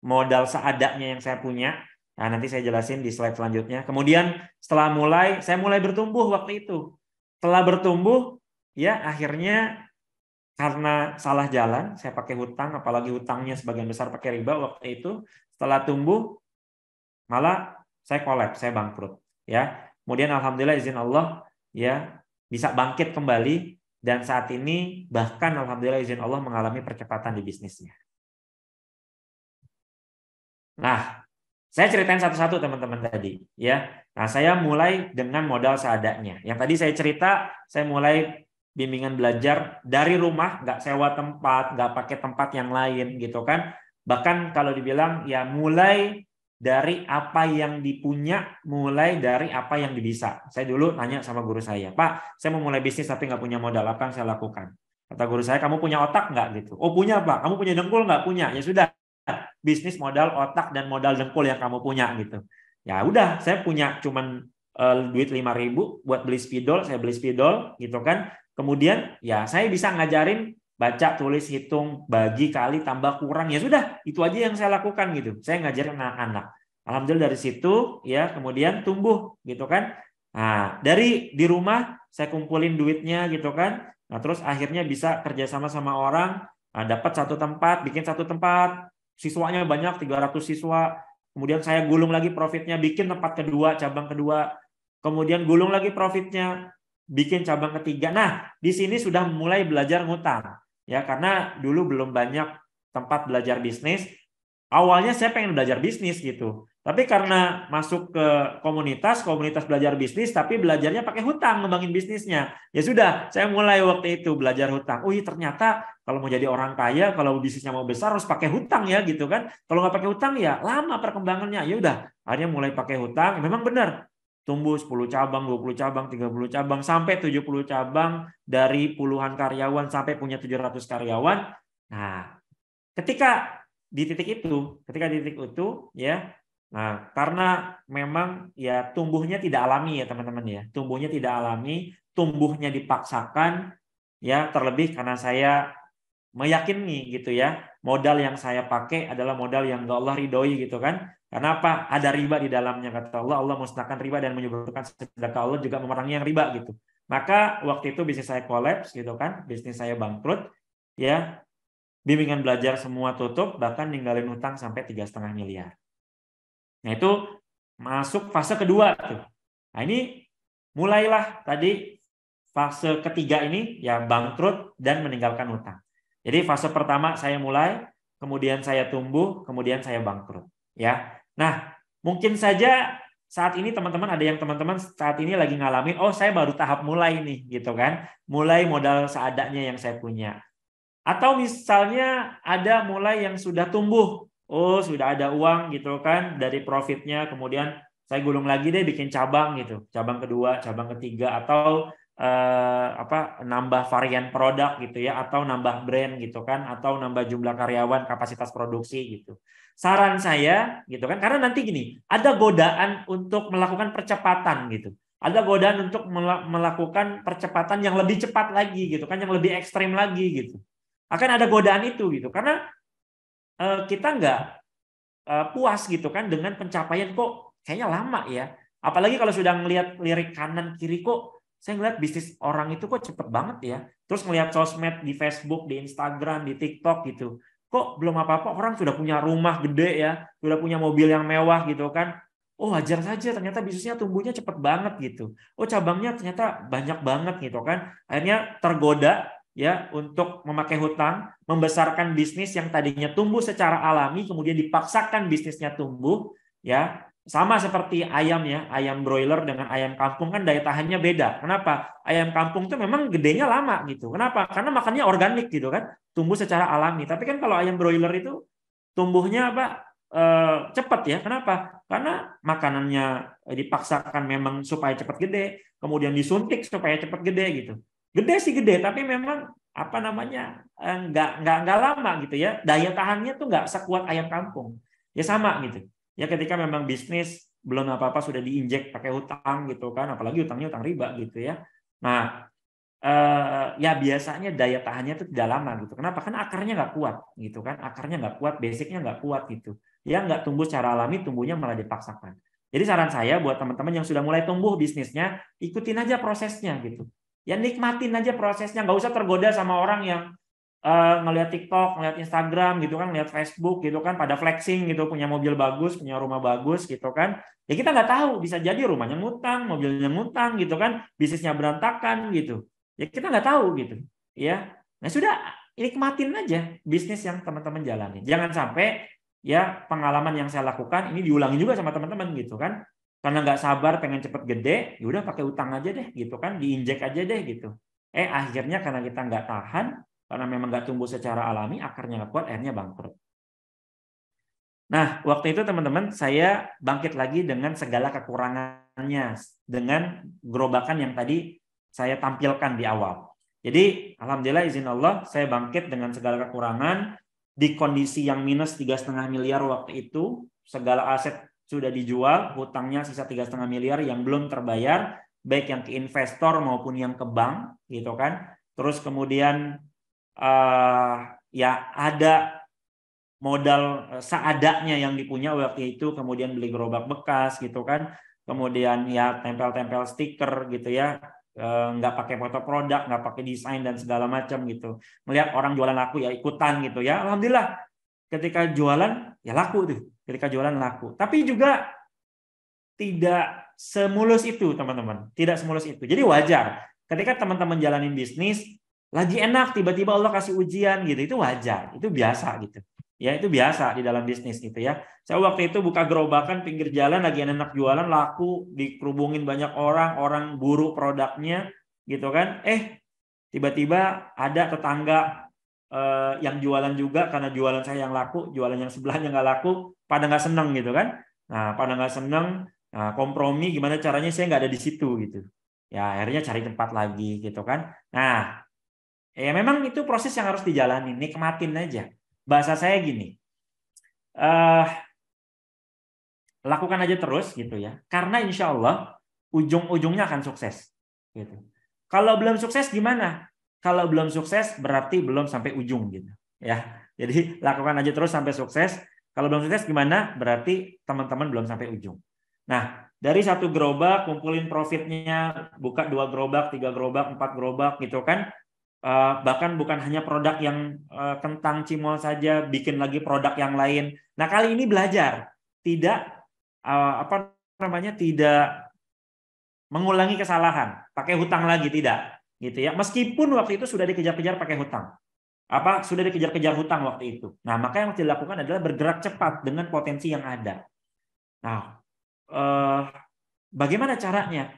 modal seadanya yang saya punya. Nah, nanti saya jelasin di slide selanjutnya. Kemudian setelah saya mulai bertumbuh waktu itu. Setelah bertumbuh, ya akhirnya karena salah jalan, saya pakai hutang, apalagi hutangnya sebagian besar pakai riba waktu itu. Setelah tumbuh, malah saya kolaps, saya bangkrut. Ya, kemudian alhamdulillah izin Allah, ya bisa bangkit kembali dan saat ini bahkan alhamdulillah izin Allah mengalami percepatan di bisnisnya. Nah, saya ceritain satu-satu teman-teman tadi, ya. Nah, saya mulai dengan modal seadanya. Yang tadi saya cerita, saya mulai bimbingan belajar dari rumah, nggak sewa tempat, nggak pakai tempat yang lain, gitu kan. Bahkan kalau dibilang ya mulai dari apa yang dipunya, mulai dari apa yang bisa. Saya dulu nanya sama guru saya, Pak, saya mau mulai bisnis tapi nggak punya modal, apa yang saya lakukan? Kata guru saya, kamu punya otak nggak gitu? Oh punya Pak, kamu punya dengkul nggak? Punya. Ya sudah, bisnis modal otak dan modal dengkul yang kamu punya gitu. Ya udah, saya punya cuman duit 5.000 buat beli spidol, saya beli spidol gitu kan. Kemudian ya saya bisa ngajarin baca, tulis, hitung, bagi, kali, tambah, kurang. Ya sudah, itu aja yang saya lakukan gitu. Saya ngajarin anak-anak. Alhamdulillah dari situ ya kemudian tumbuh gitu kan. Nah, di rumah saya kumpulin duitnya gitu kan. Nah, terus akhirnya bisa kerjasama sama orang, dapat satu tempat, bikin satu tempat, siswanya banyak 300 siswa. Kemudian saya gulung lagi profitnya, bikin tempat kedua, cabang kedua. Kemudian gulung lagi profitnya, bikin cabang ketiga. Nah, di sini sudah mulai belajar ngutang. Ya, karena dulu belum banyak tempat belajar bisnis. Awalnya saya pengen belajar bisnis gitu. Tapi karena masuk ke komunitas belajar bisnis, tapi belajarnya pakai hutang ngembangin bisnisnya. Ya sudah, saya mulai waktu itu belajar hutang. Oh iya, ternyata kalau mau jadi orang kaya, kalau bisnisnya mau besar harus pakai hutang ya gitu kan. Kalau nggak pakai hutang ya lama perkembangannya. Ya udah, akhirnya mulai pakai hutang. Memang benar. Tumbuh 10 cabang, 20 cabang, 30 cabang, sampai 70 cabang, dari puluhan karyawan sampai punya 700 karyawan. Nah, ketika di titik itu ya, nah karena memang ya tumbuhnya tidak alami ya teman-teman ya, tumbuhnya tidak alami, tumbuhnya dipaksakan ya, terlebih karena saya meyakini gitu ya, modal yang saya pakai adalah modal yang nggak Allah ridhoi gitu kan. Karena apa? Ada riba di dalamnya, kata Allah. Allah musnahkan riba dan menyebutkan sedekah, Allah juga memerangi yang riba gitu. Maka waktu itu bisnis saya kolaps gitu kan, bisnis saya bangkrut ya. Bimbingan belajar semua tutup, bahkan ninggalin hutang sampai 3,5 miliar. Nah itu masuk fase kedua tuh. Nah ini mulailah tadi fase ketiga ini ya, bangkrut dan meninggalkan hutang. Jadi fase pertama saya mulai, kemudian saya tumbuh, kemudian saya bangkrut. Ya, nah mungkin saja saat ini teman-teman saat ini lagi ngalamin, oh saya baru tahap mulai nih gitu kan, mulai modal seadanya yang saya punya. Atau misalnya ada mulai yang sudah tumbuh, oh sudah ada uang gitu kan dari profitnya, kemudian saya gulung lagi deh bikin cabang gitu, cabang kedua, cabang ketiga, atau nambah varian produk gitu ya, atau nambah brand gitu kan, atau nambah jumlah karyawan, kapasitas produksi gitu. Saran saya gitu kan, karena nanti gini, ada godaan untuk melakukan percepatan gitu. Ada godaan untuk melakukan percepatan yang lebih cepat lagi gitu kan, yang lebih ekstrim lagi gitu. Akan ada godaan itu gitu, karena kita nggak puas gitu kan dengan pencapaian, kok kayaknya lama ya. Apalagi kalau sudah ngelihat lirik kanan kiri, kok saya ngeliat bisnis orang itu kok cepet banget ya. Terus ngelihat sosmed di Facebook, di Instagram, di TikTok gitu. Kok belum apa-apa orang sudah punya rumah gede ya, sudah punya mobil yang mewah gitu kan. Oh wajar saja, ternyata bisnisnya tumbuhnya cepet banget gitu. Oh cabangnya ternyata banyak banget gitu kan. Akhirnya tergoda ya untuk memakai hutang, membesarkan bisnis yang tadinya tumbuh secara alami, kemudian dipaksakan bisnisnya tumbuh ya. sama seperti ayam ya, ayam broiler dengan ayam kampung kan daya tahannya beda. Kenapa? Ayam kampung tuh memang gedenya lama gitu. Kenapa? Karena makannya organik gitu kan, tumbuh secara alami. Tapi kan kalau ayam broiler itu tumbuhnya cepat ya. Kenapa? Karena makanannya dipaksakan memang supaya cepat gede, kemudian disuntik supaya cepat gede gitu. Gede sih gede, tapi memang nggak lama gitu ya. Daya tahannya tuh nggak sekuat ayam kampung. Ya sama gitu. Ya ketika memang bisnis belum apa-apa sudah diinjek pakai hutang gitu kan, apalagi hutangnya hutang riba gitu ya. Nah, ya biasanya daya tahannya itu tidak lama gitu. Kenapa? Karena akarnya nggak kuat gitu kan, akarnya nggak kuat, basicnya nggak kuat gitu. Ya nggak tumbuh secara alami, tumbuhnya malah dipaksakan. Jadi saran saya buat teman-teman yang sudah mulai tumbuh bisnisnya, ikutin aja prosesnya gitu. Ya nikmatin aja prosesnya, nggak usah tergoda sama orang yang ngelihat TikTok, ngelihat Instagram gitu kan, ngelihat Facebook gitu kan, pada flexing gitu, punya mobil bagus, punya rumah bagus gitu kan. Ya kita nggak tahu, bisa jadi rumahnya ngutang, mobilnya ngutang gitu kan, bisnisnya berantakan gitu. Ya kita nggak tahu gitu. Ya, nah sudah nikmatin aja bisnis yang teman-teman jalani. Jangan sampai ya pengalaman yang saya lakukan ini diulangi juga sama teman-teman gitu kan. Karena nggak sabar pengen cepet gede, ya udah pakai utang aja deh gitu kan, diinjek aja deh gitu. Akhirnya karena kita nggak tahan, karena memang nggak tumbuh secara alami, akarnya nggak kuat, akhirnya bangkrut. Nah, waktu itu teman-teman, saya bangkit lagi dengan segala kekurangannya, dengan gerobakan yang tadi saya tampilkan di awal. Jadi, alhamdulillah izin Allah, saya bangkit dengan segala kekurangan, di kondisi yang minus 3,5 miliar waktu itu, segala aset sudah dijual, hutangnya sisa 3,5 miliar yang belum terbayar, baik yang ke investor maupun yang ke bank, gitu kan. Terus kemudian ya ada modal seadanya yang dipunya waktu itu, kemudian beli gerobak bekas gitu kan, kemudian ya tempel-tempel stiker gitu ya, nggak pakai foto produk, nggak pakai desain dan segala macam gitu. Melihat orang jualan laku ya ikutan gitu ya, alhamdulillah ketika jualan ya laku tuh, ketika jualan laku. Tapi juga tidak semulus itu teman-teman, tidak semulus itu. Jadi wajar ketika teman-teman jalanin bisnis lagi enak tiba-tiba Allah kasih ujian gitu, itu wajar, itu biasa gitu ya, itu biasa di dalam bisnis gitu ya. Saya waktu itu buka gerobakan pinggir jalan lagi enak jualan, laku, dikerubungin banyak orang buru produknya gitu kan, tiba-tiba ada tetangga yang jualan juga, karena jualan saya yang laku, jualan yang sebelahnya nggak laku, pada nggak seneng gitu kan. Nah pada nggak seneng, nah, kompromi gimana caranya saya nggak ada di situ gitu ya, akhirnya cari tempat lagi gitu kan. Nah ya memang itu proses yang harus dijalani, nikmatin aja. Bahasa saya gini, lakukan aja terus gitu ya, karena insya Allah ujung-ujungnya akan sukses. Gitu. Kalau belum sukses gimana? Kalau belum sukses berarti belum sampai ujung gitu. Ya, jadi lakukan aja terus sampai sukses. Kalau belum sukses gimana? Berarti teman-teman belum sampai ujung. Nah, dari satu gerobak kumpulin profitnya, buka 2 gerobak, 3 gerobak, 4 gerobak gitu kan. Bahkan bukan hanya produk yang kentang cimol saja, bikin lagi produk yang lain. Nah kali ini belajar, tidak tidak mengulangi kesalahan, pakai hutang lagi, tidak, gitu ya. Meskipun waktu itu sudah dikejar-kejar pakai hutang, sudah dikejar-kejar hutang waktu itu. Nah maka yang harus dilakukan adalah bergerak cepat dengan potensi yang ada. Nah, bagaimana caranya?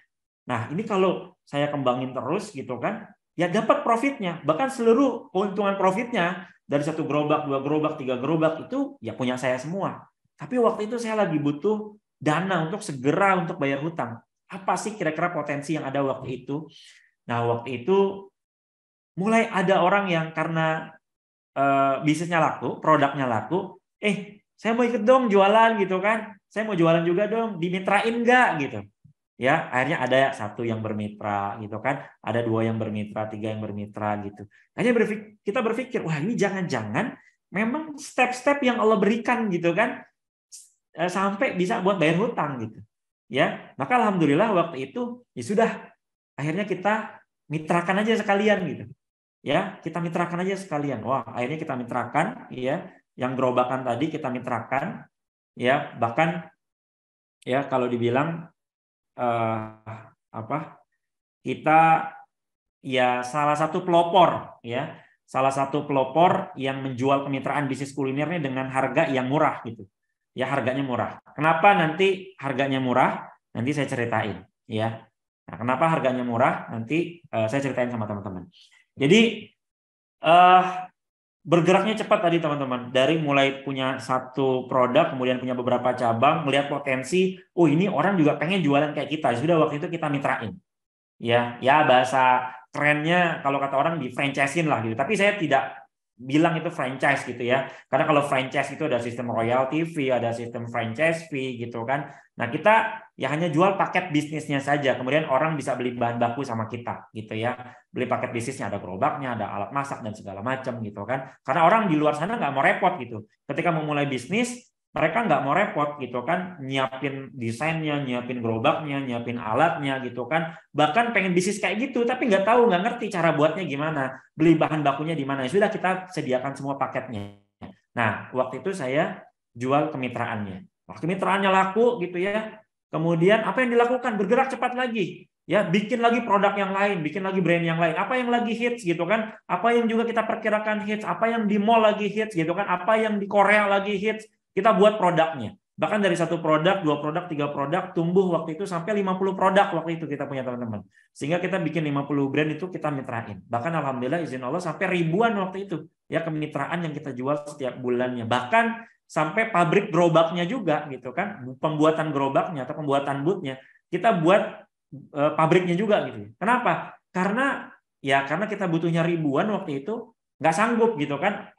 Nah ini kalau saya kembangin terus gitu kan, ya dapat profitnya, bahkan seluruh keuntungan profitnya dari 1 gerobak, 2 gerobak, 3 gerobak itu ya punya saya semua. Tapi waktu itu saya lagi butuh dana untuk segera untuk bayar hutang. Apa sih kira-kira potensi yang ada waktu itu? Nah waktu itu mulai ada orang yang karena bisnisnya laku, produknya laku, saya mau ikut dong jualan gitu kan, saya mau jualan juga dong, dimitrain nggak gitu. Ya akhirnya ada 1 yang bermitra gitu kan, ada 2 yang bermitra, 3 yang bermitra gitu. Akhirnya kita berpikir, wah ini jangan-jangan memang step-step yang Allah berikan gitu kan, sampai bisa buat bayar hutang gitu. Ya, maka alhamdulillah waktu itu ya sudah, akhirnya kita mitrakan aja sekalian gitu. Ya, kita mitrakan aja sekalian. Wah, akhirnya kita mitrakan ya, yang gerobakan tadi kita mitrakan ya, bahkan ya kalau dibilang kita ya salah satu pelopor ya, salah satu pelopor yang menjual kemitraan bisnis kulinernya dengan harga yang murah gitu ya harganya murah. Kenapa nanti harganya murah? Nanti saya ceritain ya. Nah, kenapa harganya murah? Nanti saya ceritain sama teman-teman. Jadi bergeraknya cepat tadi teman-teman. Dari mulai punya satu produk, kemudian punya beberapa cabang, melihat potensi, oh ini orang juga pengen jualan kayak kita. Sudah waktu itu kita mitrain. Ya bahasa kerennya kalau kata orang di franchise-in lah gitu. Tapi saya tidak bilang itu franchise gitu ya. Karena kalau franchise itu ada sistem royalty fee, ada sistem franchise fee gitu kan. Nah, kita ya hanya jual paket bisnisnya saja. Kemudian orang bisa beli bahan baku sama kita gitu ya. Beli paket bisnisnya, ada gerobaknya, ada alat masak dan segala macam gitu kan. Karena orang di luar sana nggak mau repot gitu. Ketika mau mulai bisnis, mereka nggak mau repot gitu kan, nyiapin desainnya, nyiapin gerobaknya, nyiapin alatnya gitu kan. Bahkan pengen bisnis kayak gitu, tapi nggak tahu, nggak ngerti cara buatnya gimana, beli bahan bakunya di mana. Sudah kita sediakan semua paketnya. Nah, waktu itu saya jual kemitraannya. Waktu kemitraannya laku gitu ya. Kemudian apa yang dilakukan? Bergerak cepat lagi. Ya, bikin lagi produk yang lain, bikin lagi brand yang lain. Apa yang lagi hits gitu kan? Apa yang juga kita perkirakan hits? Apa yang di mall lagi hits gitu kan? Apa yang di Korea lagi hits? Kita buat produknya. Bahkan dari satu produk, 2 produk, 3 produk, tumbuh waktu itu sampai 50 produk waktu itu kita punya teman-teman. Sehingga kita bikin 50 brand itu kita mitrain. Bahkan alhamdulillah izin Allah sampai ribuan waktu itu. Ya kemitraan yang kita jual setiap bulannya. Bahkan sampai pabrik gerobaknya juga gitu kan. Pembuatan gerobaknya atau pembuatan bootnya. Kita buat pabriknya juga gitu. Kenapa? Karena kita butuhnya ribuan waktu itu. Nggak sanggup gitu kan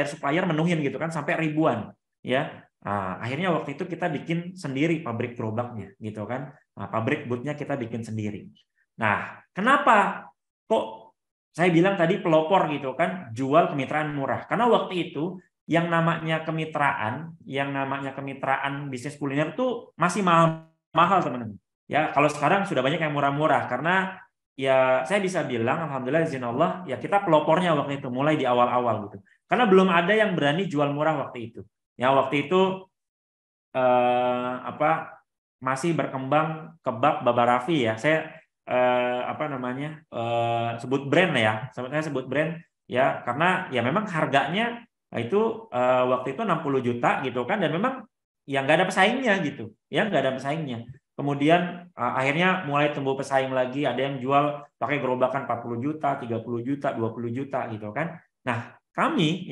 supplier menuhin gitu kan sampai ribuan ya. Nah, akhirnya waktu itu kita bikin sendiri pabrik gerobaknya gitu kan. Nah, pabrik bootnya kita bikin sendiri. Nah, kenapa kok saya bilang tadi pelopor gitu kan jual kemitraan murah? Karena waktu itu yang namanya kemitraan bisnis kuliner itu masih mahal teman-teman. Ya, kalau sekarang sudah banyak yang murah-murah karena ya saya bisa bilang alhamdulillah izin Allah ya kita pelopornya waktu itu mulai di awal-awal gitu. Karena belum ada yang berani jual murah waktu itu. Ya waktu itu masih berkembang kebab Baba Raffi ya. Saya sebut brand ya. Saya sebut brand ya karena ya memang harganya itu waktu itu 60 juta gitu kan dan memang ya nggak ada pesaingnya gitu. Ya nggak ada pesaingnya. Kemudian akhirnya mulai tumbuh pesaing lagi, ada yang jual pakai gerobakan 40 juta, 30 juta, 20 juta gitu kan. Nah, kami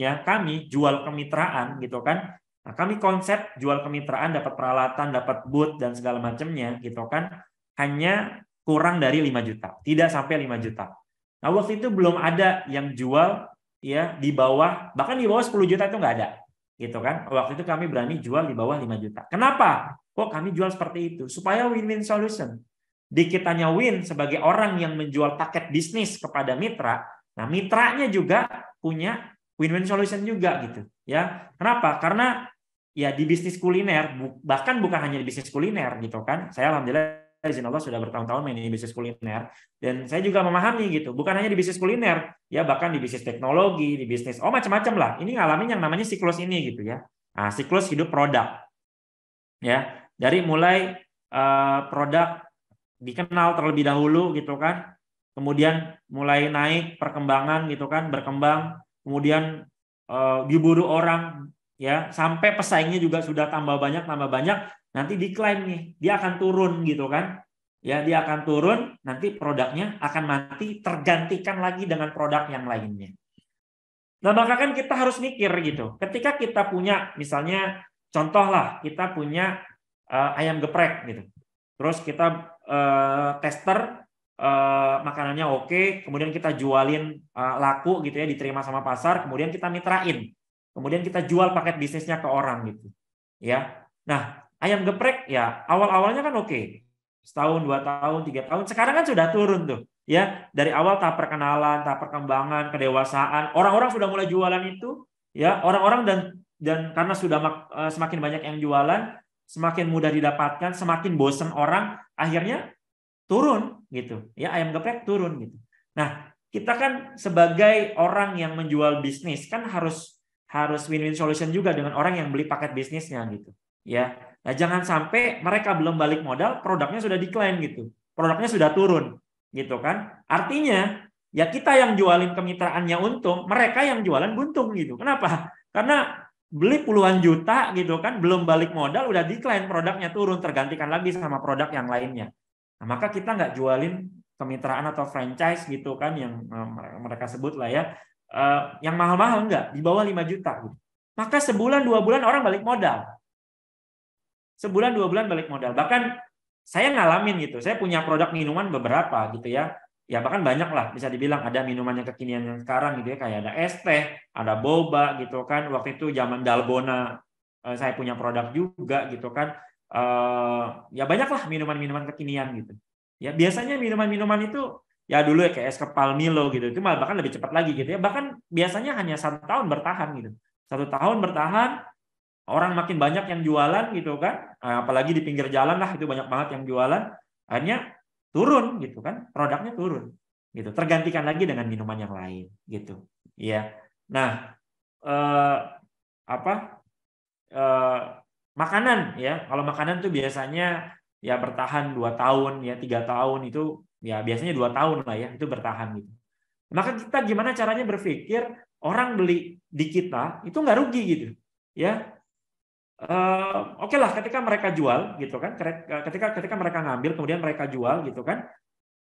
jual kemitraan gitu kan. Nah, kami konsep jual kemitraan dapat peralatan, dapat booth dan segala macamnya gitu kan. Hanya kurang dari 5 juta, tidak sampai 5 juta. Nah, waktu itu belum ada yang jual ya di bawah, bahkan di bawah 10 juta itu nggak ada. Gitu kan. Waktu itu kami berani jual di bawah 5 juta. Kenapa? Kok kami jual seperti itu? Supaya win-win solution. Di kitanya win sebagai orang yang menjual paket bisnis kepada mitra. Nah, mitranya juga punya win-win solution juga gitu. Ya, kenapa? Karena ya di bisnis kuliner, bahkan bukan hanya di bisnis kuliner gitu kan. Saya alhamdulillah izin Allah sudah bertahun-tahun main di bisnis kuliner dan saya juga memahami gitu. Bukan hanya di bisnis kuliner, ya bahkan di bisnis teknologi, di bisnis macam-macam lah. Ini ngalamin yang namanya siklus ini gitu ya. Nah, siklus hidup produk. Ya, dari mulai produk dikenal terlebih dahulu gitu kan, kemudian mulai naik perkembangan gitu kan, berkembang, kemudian diburu orang ya, sampai pesaingnya juga sudah tambah banyak, nanti decline nih, dia akan turun gitu kan. Ya, dia akan turun, nanti produknya akan mati, tergantikan lagi dengan produk yang lainnya. Nah, maka kan kita harus mikir gitu. Ketika kita punya misalnya contoh lah, kita punya ayam geprek gitu. Terus kita tester makanannya oke, kemudian kita jualin laku gitu ya, diterima sama pasar, kemudian kita mitrain. Kemudian kita jual paket bisnisnya ke orang gitu. Ya. Nah, ayam geprek ya awal-awalnya kan oke. Setahun, 2 tahun, 3 tahun, sekarang kan sudah turun tuh. Ya, dari awal tahap perkenalan, tahap perkembangan, kedewasaan, orang-orang sudah mulai jualan itu, ya, orang-orang dan karena sudah semakin banyak yang jualan, semakin mudah didapatkan, semakin bosan orang, akhirnya turun gitu. Ya, ayam geprek turun gitu. Nah, kita kan sebagai orang yang menjual bisnis kan harus win-win solution juga dengan orang yang beli paket bisnisnya gitu. Ya. Nah, jangan sampai mereka belum balik modal, produknya sudah decline gitu. Produknya sudah turun gitu kan. Artinya ya kita yang jualin kemitraannya untung, mereka yang jualan buntung gitu. Kenapa? Karena beli puluhan juta gitu kan, belum balik modal udah decline, produknya turun, tergantikan lagi sama produk yang lainnya. Nah, maka kita nggak jualin kemitraan atau franchise gitu kan yang mereka sebut lah ya, yang mahal-mahal enggak, di bawah 5 juta gitu. Maka sebulan 2 bulan orang balik modal. Sebulan 2 bulan balik modal. Bahkan saya ngalamin gitu. Saya punya produk minuman beberapa gitu ya. Ya bahkan banyak lah bisa dibilang ada minuman yang kekinian yang sekarang gitu ya, kayak ada es teh, ada boba gitu kan. Waktu itu zaman Dalgona saya punya produk juga gitu kan. Ya banyak lah minuman-minuman kekinian gitu. Ya biasanya minuman-minuman itu ya dulu ya kayak es kepal Milo gitu. Itu malah bahkan lebih cepat lagi gitu ya. Bahkan biasanya hanya 1 tahun bertahan gitu. 1 tahun bertahan, orang makin banyak yang jualan gitu kan, apalagi di pinggir jalan lah itu banyak banget yang jualan, akhirnya turun gitu kan, produknya turun gitu, tergantikan lagi dengan minuman yang lain gitu ya. Nah makanan ya, kalau makanan tuh biasanya ya bertahan 2 tahun ya, 3 tahun itu ya biasanya 2 tahun lah ya itu bertahan gitu. Maka kita gimana caranya berpikir orang beli di kita itu nggak rugi gitu ya. Oke lah ketika mereka jual gitu kan, ketika mereka ngambil kemudian mereka jual gitu kan,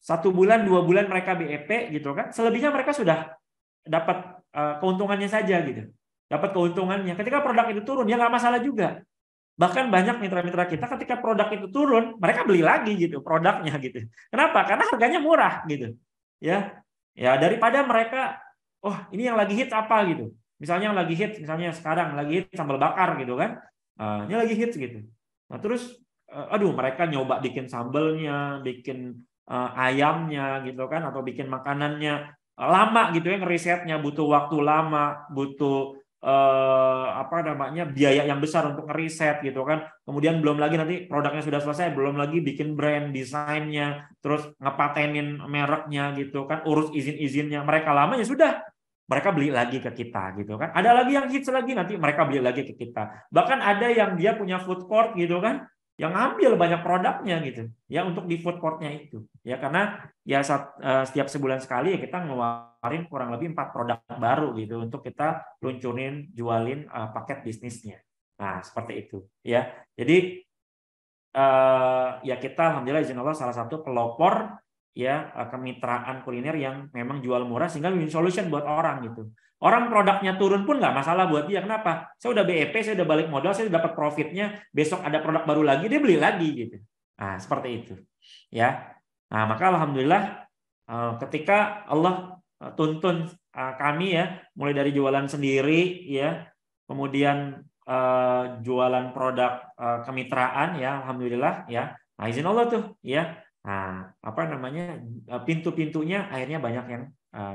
1 bulan 2 bulan mereka BEP gitu kan, selebihnya mereka sudah dapat keuntungannya saja gitu, dapat keuntungannya. Ketika produk itu turun ya nggak masalah juga. Bahkan banyak mitra-mitra kita ketika produk itu turun mereka beli lagi gitu produknya gitu. Kenapa? Karena harganya murah gitu ya. Ya daripada mereka, oh ini yang lagi hits apa gitu. Misalnya yang lagi hits, misalnya sekarang lagi hits sambal bakar gitu kan. Ini lagi hits gitu. Nah terus, aduh mereka nyoba bikin sambelnya, bikin ayamnya gitu kan, atau bikin makanannya lama gitu ya, ngerisetnya butuh waktu lama, butuh biaya yang besar untuk ngeriset gitu kan. Kemudian belum lagi nanti produknya sudah selesai, belum lagi bikin brand, desainnya, terus ngepatenin mereknya gitu kan, urus izin-izinnya. Mereka lama ya sudah. Mereka beli lagi ke kita gitu kan. Ada lagi yang hits lagi nanti mereka beli lagi ke kita. Bahkan ada yang dia punya food court gitu kan, yang ngambil banyak produknya gitu ya untuk di food courtnya itu. Ya karena ya setiap sebulan sekali ya kita ngeluarin kurang lebih 4 produk baru gitu untuk kita luncurin, jualin paket bisnisnya. Nah, seperti itu ya. Jadi ya kita alhamdulillah izin Allah salah satu pelopor ya kemitraan kuliner yang memang jual murah sehingga win solution buat orang gitu. Orang produknya turun pun nggak masalah buat dia. Kenapa? Saya udah BEP, saya udah balik modal, saya udah dapat profitnya. Besok ada produk baru lagi, dia beli lagi gitu. Nah seperti itu ya. Nah maka alhamdulillah ketika Allah tuntun kami ya, mulai dari jualan sendiri ya, kemudian jualan produk kemitraan ya, alhamdulillah ya. Nah izin Allah tuh ya. Nah, pintu-pintunya akhirnya banyak yang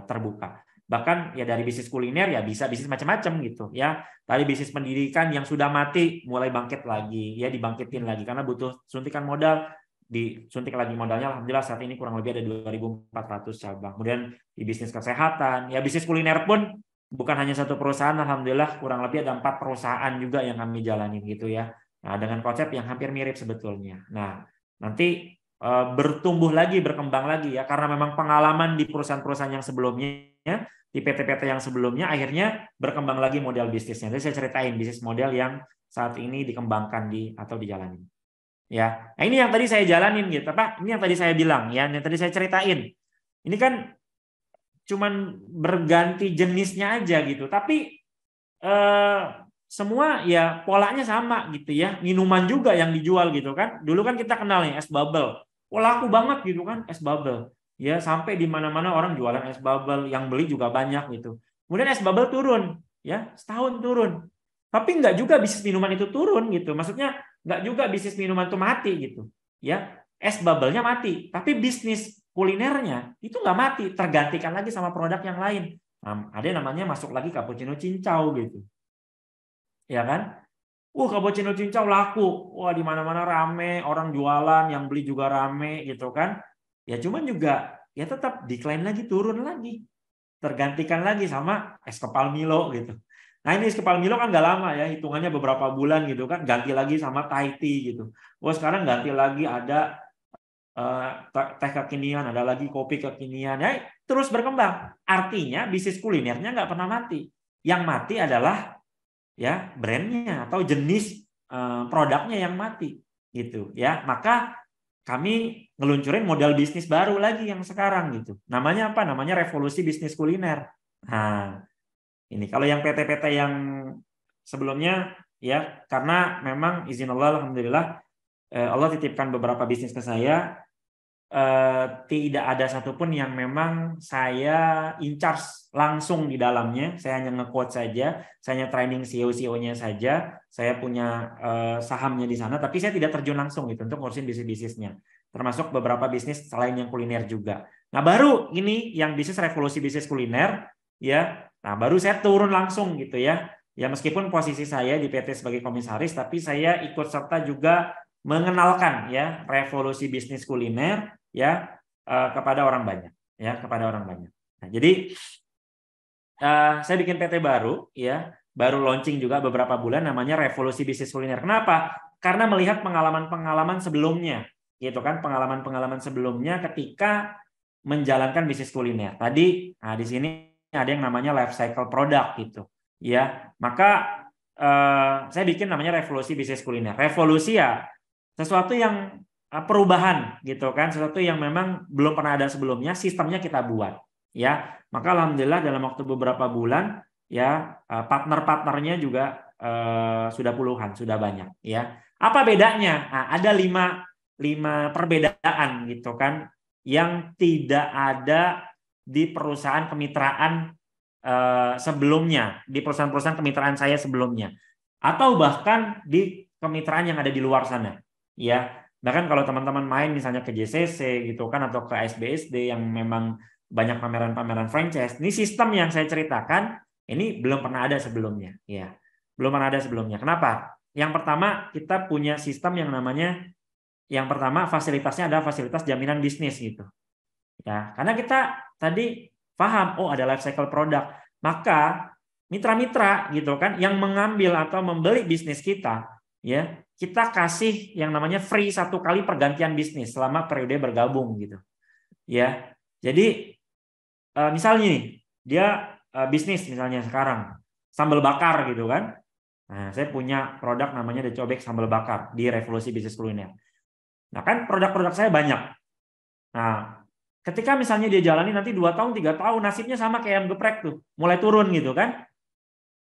terbuka. Bahkan ya dari bisnis kuliner ya bisa bisnis macam-macam gitu ya. Dari bisnis pendidikan yang sudah mati mulai bangkit lagi ya, dibangkitin lagi karena butuh suntikan modal, disuntik lagi modalnya. Alhamdulillah saat ini kurang lebih ada 2.400 cabang. Kemudian di bisnis kesehatan, ya bisnis kuliner pun bukan hanya 1 perusahaan, alhamdulillah kurang lebih ada 4 perusahaan juga yang kami jalanin gitu ya. Nah, dengan konsep yang hampir mirip sebetulnya. Nah, nanti bertumbuh lagi, berkembang lagi ya, karena memang pengalaman di perusahaan-perusahaan yang sebelumnya, di PT-PT yang sebelumnya, akhirnya berkembang lagi model bisnisnya. Jadi saya ceritain bisnis model yang saat ini dikembangkan atau dijalanin. Ya, nah ini yang tadi saya jalanin gitu, Pak. Ini yang tadi saya bilang ya, yang tadi saya ceritain. Ini kan cuman berganti jenisnya aja gitu, tapi semua ya polanya sama gitu ya. Minuman juga yang dijual gitu kan. Dulu kan kita kenal nih es bubble. Laku banget gitu kan es bubble. Ya sampai di mana-mana orang jualan es bubble, yang beli juga banyak gitu. Kemudian es bubble turun, ya setahun turun. Tapi nggak juga bisnis minuman itu turun gitu. Maksudnya nggak juga bisnis minuman itu mati gitu. Ya es bubble-nya mati, tapi bisnis kulinernya itu nggak mati, tergantikan lagi sama produk yang lain. Nah, ada yang namanya masuk lagi cappuccino cincau gitu. Ya kan? Cappuccino cincau laku. Wah, di mana-mana rame, orang jualan, yang beli juga rame gitu kan. Ya cuman juga ya tetap decline lagi, turun lagi. Tergantikan lagi sama es kepal Milo gitu. Nah, ini es kepal Milo kan nggak lama ya, hitungannya beberapa bulan gitu kan, ganti lagi sama Thai tea gitu. Sekarang ganti lagi ada teh kekinian, ada lagi kopi kekinian. Ya, terus berkembang. Artinya bisnis kulinernya nggak pernah mati. Yang mati adalah ya brandnya atau jenis produknya yang mati gitu ya. Maka kami ngeluncurin model bisnis baru lagi yang sekarang gitu. Namanya apa? Namanya revolusi bisnis kuliner. Nah, ini kalau yang PT-PT yang sebelumnya ya, karena memang izin Allah alhamdulillah Allah titipkan beberapa bisnis ke saya, tidak ada satupun yang memang saya in charge langsung di dalamnya. Saya hanya nge-coach saja, saya hanya training CEO-nya saja, saya punya sahamnya di sana, tapi saya tidak terjun langsung gitu untuk ngurusin bisnis-bisnisnya. Termasuk beberapa bisnis selain yang kuliner juga. Nah, baru ini yang bisnis revolusi bisnis kuliner ya. Nah, baru saya turun langsung gitu ya. Ya meskipun posisi saya di PT sebagai komisaris, tapi saya ikut serta juga mengenalkan ya revolusi bisnis kuliner ya kepada orang banyak ya, kepada orang banyak. Nah, jadi saya bikin PT baru ya, baru launching juga beberapa bulan, namanya Revolusi Bisnis Kuliner. Kenapa? Karena melihat pengalaman-pengalaman sebelumnya gitu kan, pengalaman-pengalaman sebelumnya ketika menjalankan bisnis kuliner. Tadi nah di sini ada yang namanya life cycle product gitu ya. Maka saya bikin namanya Revolusi Bisnis Kuliner. Revolusi ya sesuatu yang perubahan gitu kan, sesuatu yang memang belum pernah ada sebelumnya, sistemnya kita buat ya. Maka alhamdulillah dalam waktu beberapa bulan ya partner-partnernya juga sudah puluhan, sudah banyak ya. Apa bedanya? Nah, ada lima perbedaan gitu kan yang tidak ada di perusahaan kemitraan sebelumnya, di perusahaan-perusahaan kemitraan saya sebelumnya, atau bahkan di kemitraan yang ada di luar sana. Ya, bahkan kalau teman-teman main misalnya ke JCC gitu kan atau ke ASBSD yang memang banyak pameran-pameran franchise, ini sistem yang saya ceritakan ini belum pernah ada sebelumnya, ya. Belum pernah ada sebelumnya. Kenapa? Yang pertama, kita punya sistem yang namanya, yang pertama fasilitasnya adalah fasilitas jaminan bisnis gitu. Ya, karena kita tadi paham, oh ada life cycle product, maka mitra-mitra gitu kan yang mengambil atau membeli bisnis kita, ya kita kasih yang namanya free 1 kali pergantian bisnis selama periode bergabung gitu. Ya. Jadi misalnya nih, dia bisnis misalnya sekarang sambal bakar gitu kan. Nah, saya punya produk namanya The Cobek Sambal Bakar di Revolusi Bisnis Kuliner. Nah, kan produk-produk saya banyak. Nah, ketika misalnya dia jalani nanti 2 tahun, 3 tahun nasibnya sama kayak ayam geprek tuh, mulai turun gitu kan.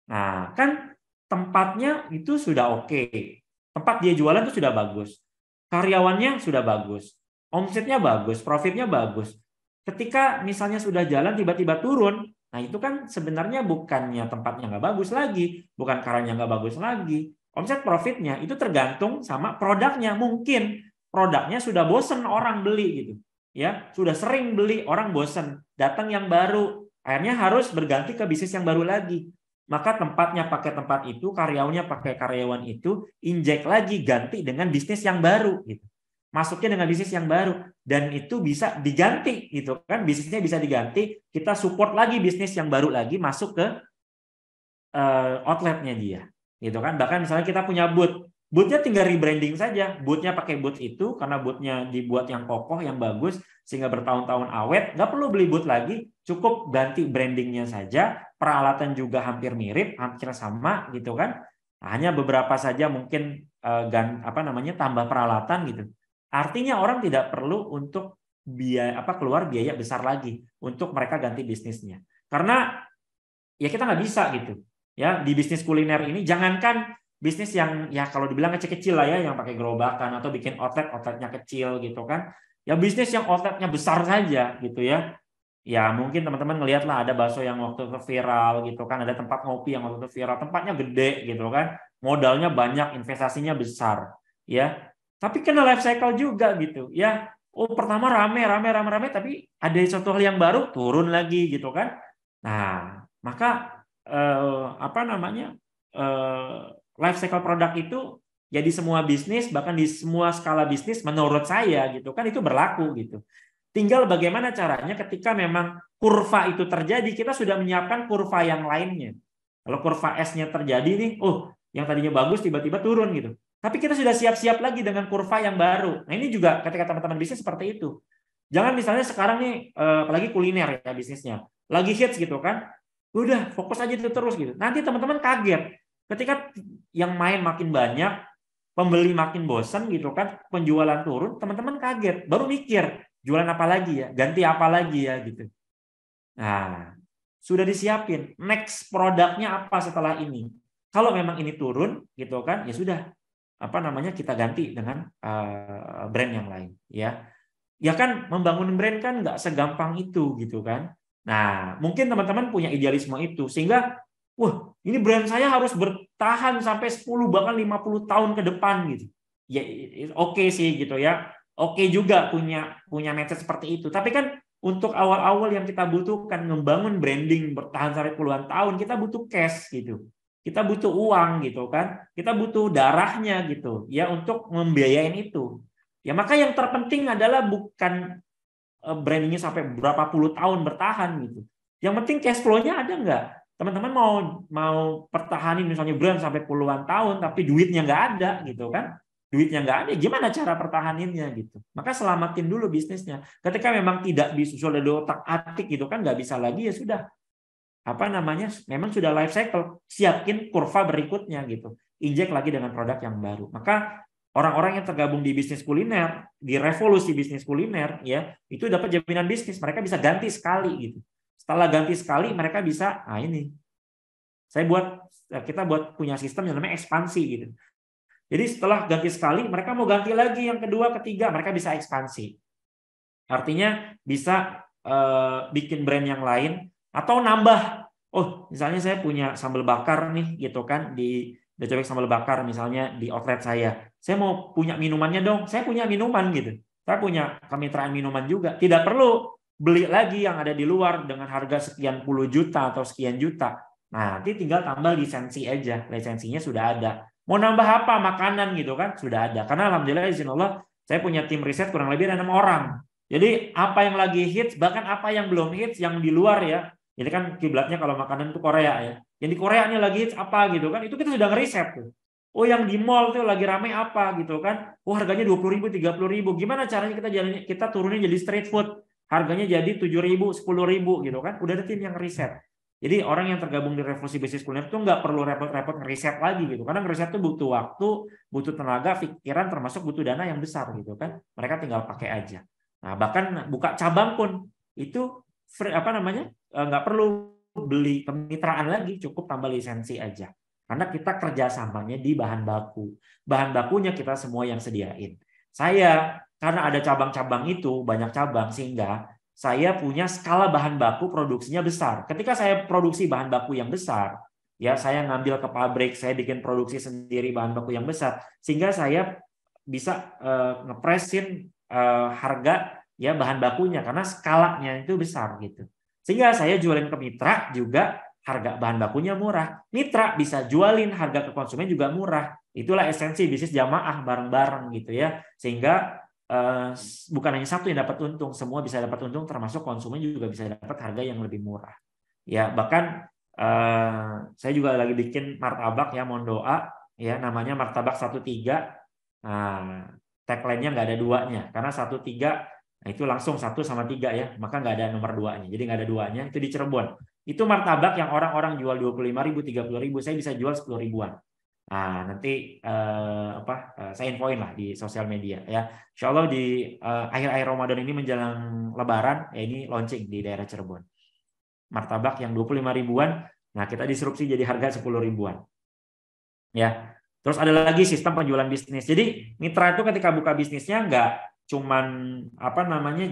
Nah, kan tempatnya itu sudah oke. Tempat dia jualan itu sudah bagus. Karyawannya sudah bagus. Omsetnya bagus, profitnya bagus. Ketika misalnya sudah jalan tiba-tiba turun, nah itu kan sebenarnya bukannya tempatnya nggak bagus lagi, bukan karyanya nggak bagus lagi. Omset profitnya itu tergantung sama produknya. Mungkin produknya sudah bosen orang beli gitu. Ya, sudah sering beli, orang bosen. Datang yang baru, akhirnya harus berganti ke bisnis yang baru lagi. Maka tempatnya pakai tempat itu, karyawannya pakai karyawan itu, injek lagi, ganti dengan bisnis yang baru gitu. Masuknya dengan bisnis yang baru dan itu bisa diganti gitu kan, bisnisnya bisa diganti, kita support lagi bisnis yang baru lagi masuk ke outletnya dia gitu kan. Bahkan misalnya kita punya bootnya tinggal rebranding saja, bootnya pakai boot itu karena bootnya dibuat yang kokoh, yang bagus sehingga bertahun-tahun awet, nggak perlu beli boot lagi, cukup ganti brandingnya saja, peralatan juga hampir mirip, hampir sama gitu kan. Hanya beberapa saja mungkin tambah peralatan gitu. Artinya orang tidak perlu untuk keluar biaya besar lagi untuk mereka ganti bisnisnya. Karena ya kita nggak bisa gitu. Ya, di bisnis kuliner ini jangankan bisnis yang ya kalau dibilang kecil-kecil lah ya, yang pakai gerobakan atau bikin outletnya kecil gitu kan. Ya bisnis yang outletnya besar saja gitu ya. Ya mungkin teman-teman ngelihat lah ada bakso yang waktu itu viral gitu kan, ada tempat ngopi yang waktu itu viral, tempatnya gede gitu kan, modalnya banyak, investasinya besar, ya. Tapi kena life cycle juga gitu, ya. Oh pertama rame, tapi ada suatu hal yang baru turun lagi gitu kan. Nah maka life cycle produk itu ya di semua bisnis, bahkan di semua skala bisnis menurut saya gitu kan itu berlaku gitu. Tinggal bagaimana caranya ketika memang kurva itu terjadi, kita sudah menyiapkan kurva yang lainnya. Kalau kurva S-nya terjadi nih, yang tadinya bagus tiba-tiba turun gitu. Tapi kita sudah siap-siap lagi dengan kurva yang baru. Nah ini juga ketika teman-teman bisnis seperti itu. Jangan misalnya sekarang nih, apalagi kuliner ya bisnisnya, lagi hits gitu kan, udah fokus aja itu terus gitu. Nanti teman-teman kaget. Ketika yang main makin banyak, pembeli makin bosan gitu kan, penjualan turun, teman-teman kaget, baru mikir jualan apa lagi ya, ganti apa lagi ya gitu. Nah, sudah disiapin next produknya apa setelah ini. Kalau memang ini turun gitu kan, ya sudah kita ganti dengan brand yang lain ya. Ya kan membangun brand kan nggak segampang itu gitu kan. Nah, mungkin teman-teman punya idealisme itu sehingga wah, ini brand saya harus bertahan sampai 10 bahkan 50 tahun ke depan gitu. Ya oke sih gitu ya. Oke juga punya mindset seperti itu. Tapi kan untuk awal-awal yang kita butuhkan membangun branding bertahan sampai puluhan tahun, kita butuh cash gitu. Kita butuh uang gitu kan. Kita butuh darahnya gitu ya untuk membiayain itu. Ya maka yang terpenting adalah bukan brandingnya sampai berapa puluh tahun bertahan gitu. Yang penting cash flow-nya ada nggak? Teman-teman mau pertahanin misalnya brand sampai puluhan tahun tapi duitnya nggak ada gitu kan? Duitnya nggak ada, gimana cara pertahaninnya gitu? Maka selamatin dulu bisnisnya. Ketika memang tidak bisa sudah otak-atik gitu kan nggak bisa lagi ya sudah. Memang sudah life cycle, siapin kurva berikutnya gitu. Injek lagi dengan produk yang baru. Maka orang-orang yang tergabung di bisnis kuliner, di revolusi bisnis kuliner, ya itu dapat jaminan bisnis. Mereka bisa ganti sekali gitu. Setelah ganti sekali, mereka bisa, kita buat punya sistem yang namanya ekspansi gitu. Jadi setelah ganti sekali, mereka mau ganti lagi yang kedua, ketiga, mereka bisa ekspansi. Artinya bisa bikin brand yang lain atau nambah. Oh, misalnya saya punya sambal bakar nih, gitu kan di cobek sambal bakar misalnya di outlet saya. Saya mau punya minumannya dong. Saya punya minuman gitu. Saya punya kemitraan minuman juga. Tidak perlu beli lagi yang ada di luar dengan harga sekian puluh juta atau sekian juta. Nah, nanti tinggal tambah lisensi aja. Lisensinya sudah ada. Mau nambah apa? Makanan gitu kan? Sudah ada. Karena alhamdulillah izin Allah, saya punya tim riset kurang lebih ada 6 orang. Jadi apa yang lagi hits, bahkan apa yang belum hits, yang di luar ya. Jadi kan kiblatnya kalau makanan itu Korea ya. Yang di Korea ini lagi hits apa gitu kan? Itu kita sudah ngeriset tuh. Oh yang di mall tuh lagi rame apa gitu kan? Oh harganya 20.000, 30.000. Gimana caranya kita turunin jadi street food? Harganya jadi 7.000, 10.000 gitu kan? Udah ada tim yang ngeriset. Jadi orang yang tergabung di revolusi bisnis kuliner itu nggak perlu repot-repot ngeriset lagi gitu. Karena ngeriset itu butuh waktu, butuh tenaga, pikiran, termasuk butuh dana yang besar gitu kan. Mereka tinggal pakai aja. Nah bahkan buka cabang pun itu nggak perlu beli kemitraan lagi, cukup tambah lisensi aja. Karena kita kerjasamanya di bahan baku. Bahan bakunya kita semua yang sediain. Saya karena ada cabang-cabang itu banyak cabang sehingga saya punya skala bahan baku produksinya besar. Ketika saya produksi bahan baku yang besar, ya saya ngambil ke pabrik, saya bikin produksi sendiri bahan baku yang besar, sehingga saya bisa ngepresin harga ya bahan bakunya karena skalanya itu besar gitu. Sehingga saya jualin ke mitra juga harga bahan bakunya murah. Mitra bisa jualin harga ke konsumen juga murah. Itulah esensi bisnis jamaah bareng-bareng gitu ya. Sehingga bukan hanya satu yang dapat untung, semua bisa dapat untung, termasuk konsumen juga bisa dapat harga yang lebih murah. Ya bahkan saya juga lagi bikin martabak ya, mohon doa ya, namanya martabak 13. Nah, tagline-nya nggak ada duanya karena 13, nah itu langsung 1 sama 3 ya, maka nggak ada nomor 2-nya. Jadi nggak ada duanya, itu di Cirebon. Itu martabak yang orang-orang jual 25.000, 30.000, saya bisa jual 10.000-an. Nah, nanti saya infoin lah di sosial media ya. Insya Allah di akhir-akhir Ramadan ini menjelang Lebaran, ya ini launching di daerah Cirebon. Martabak yang 25.000-an, nah kita disrupsi jadi harga 10.000-an. Ya. Terus ada lagi sistem penjualan bisnis. Jadi mitra itu ketika buka bisnisnya nggak cuman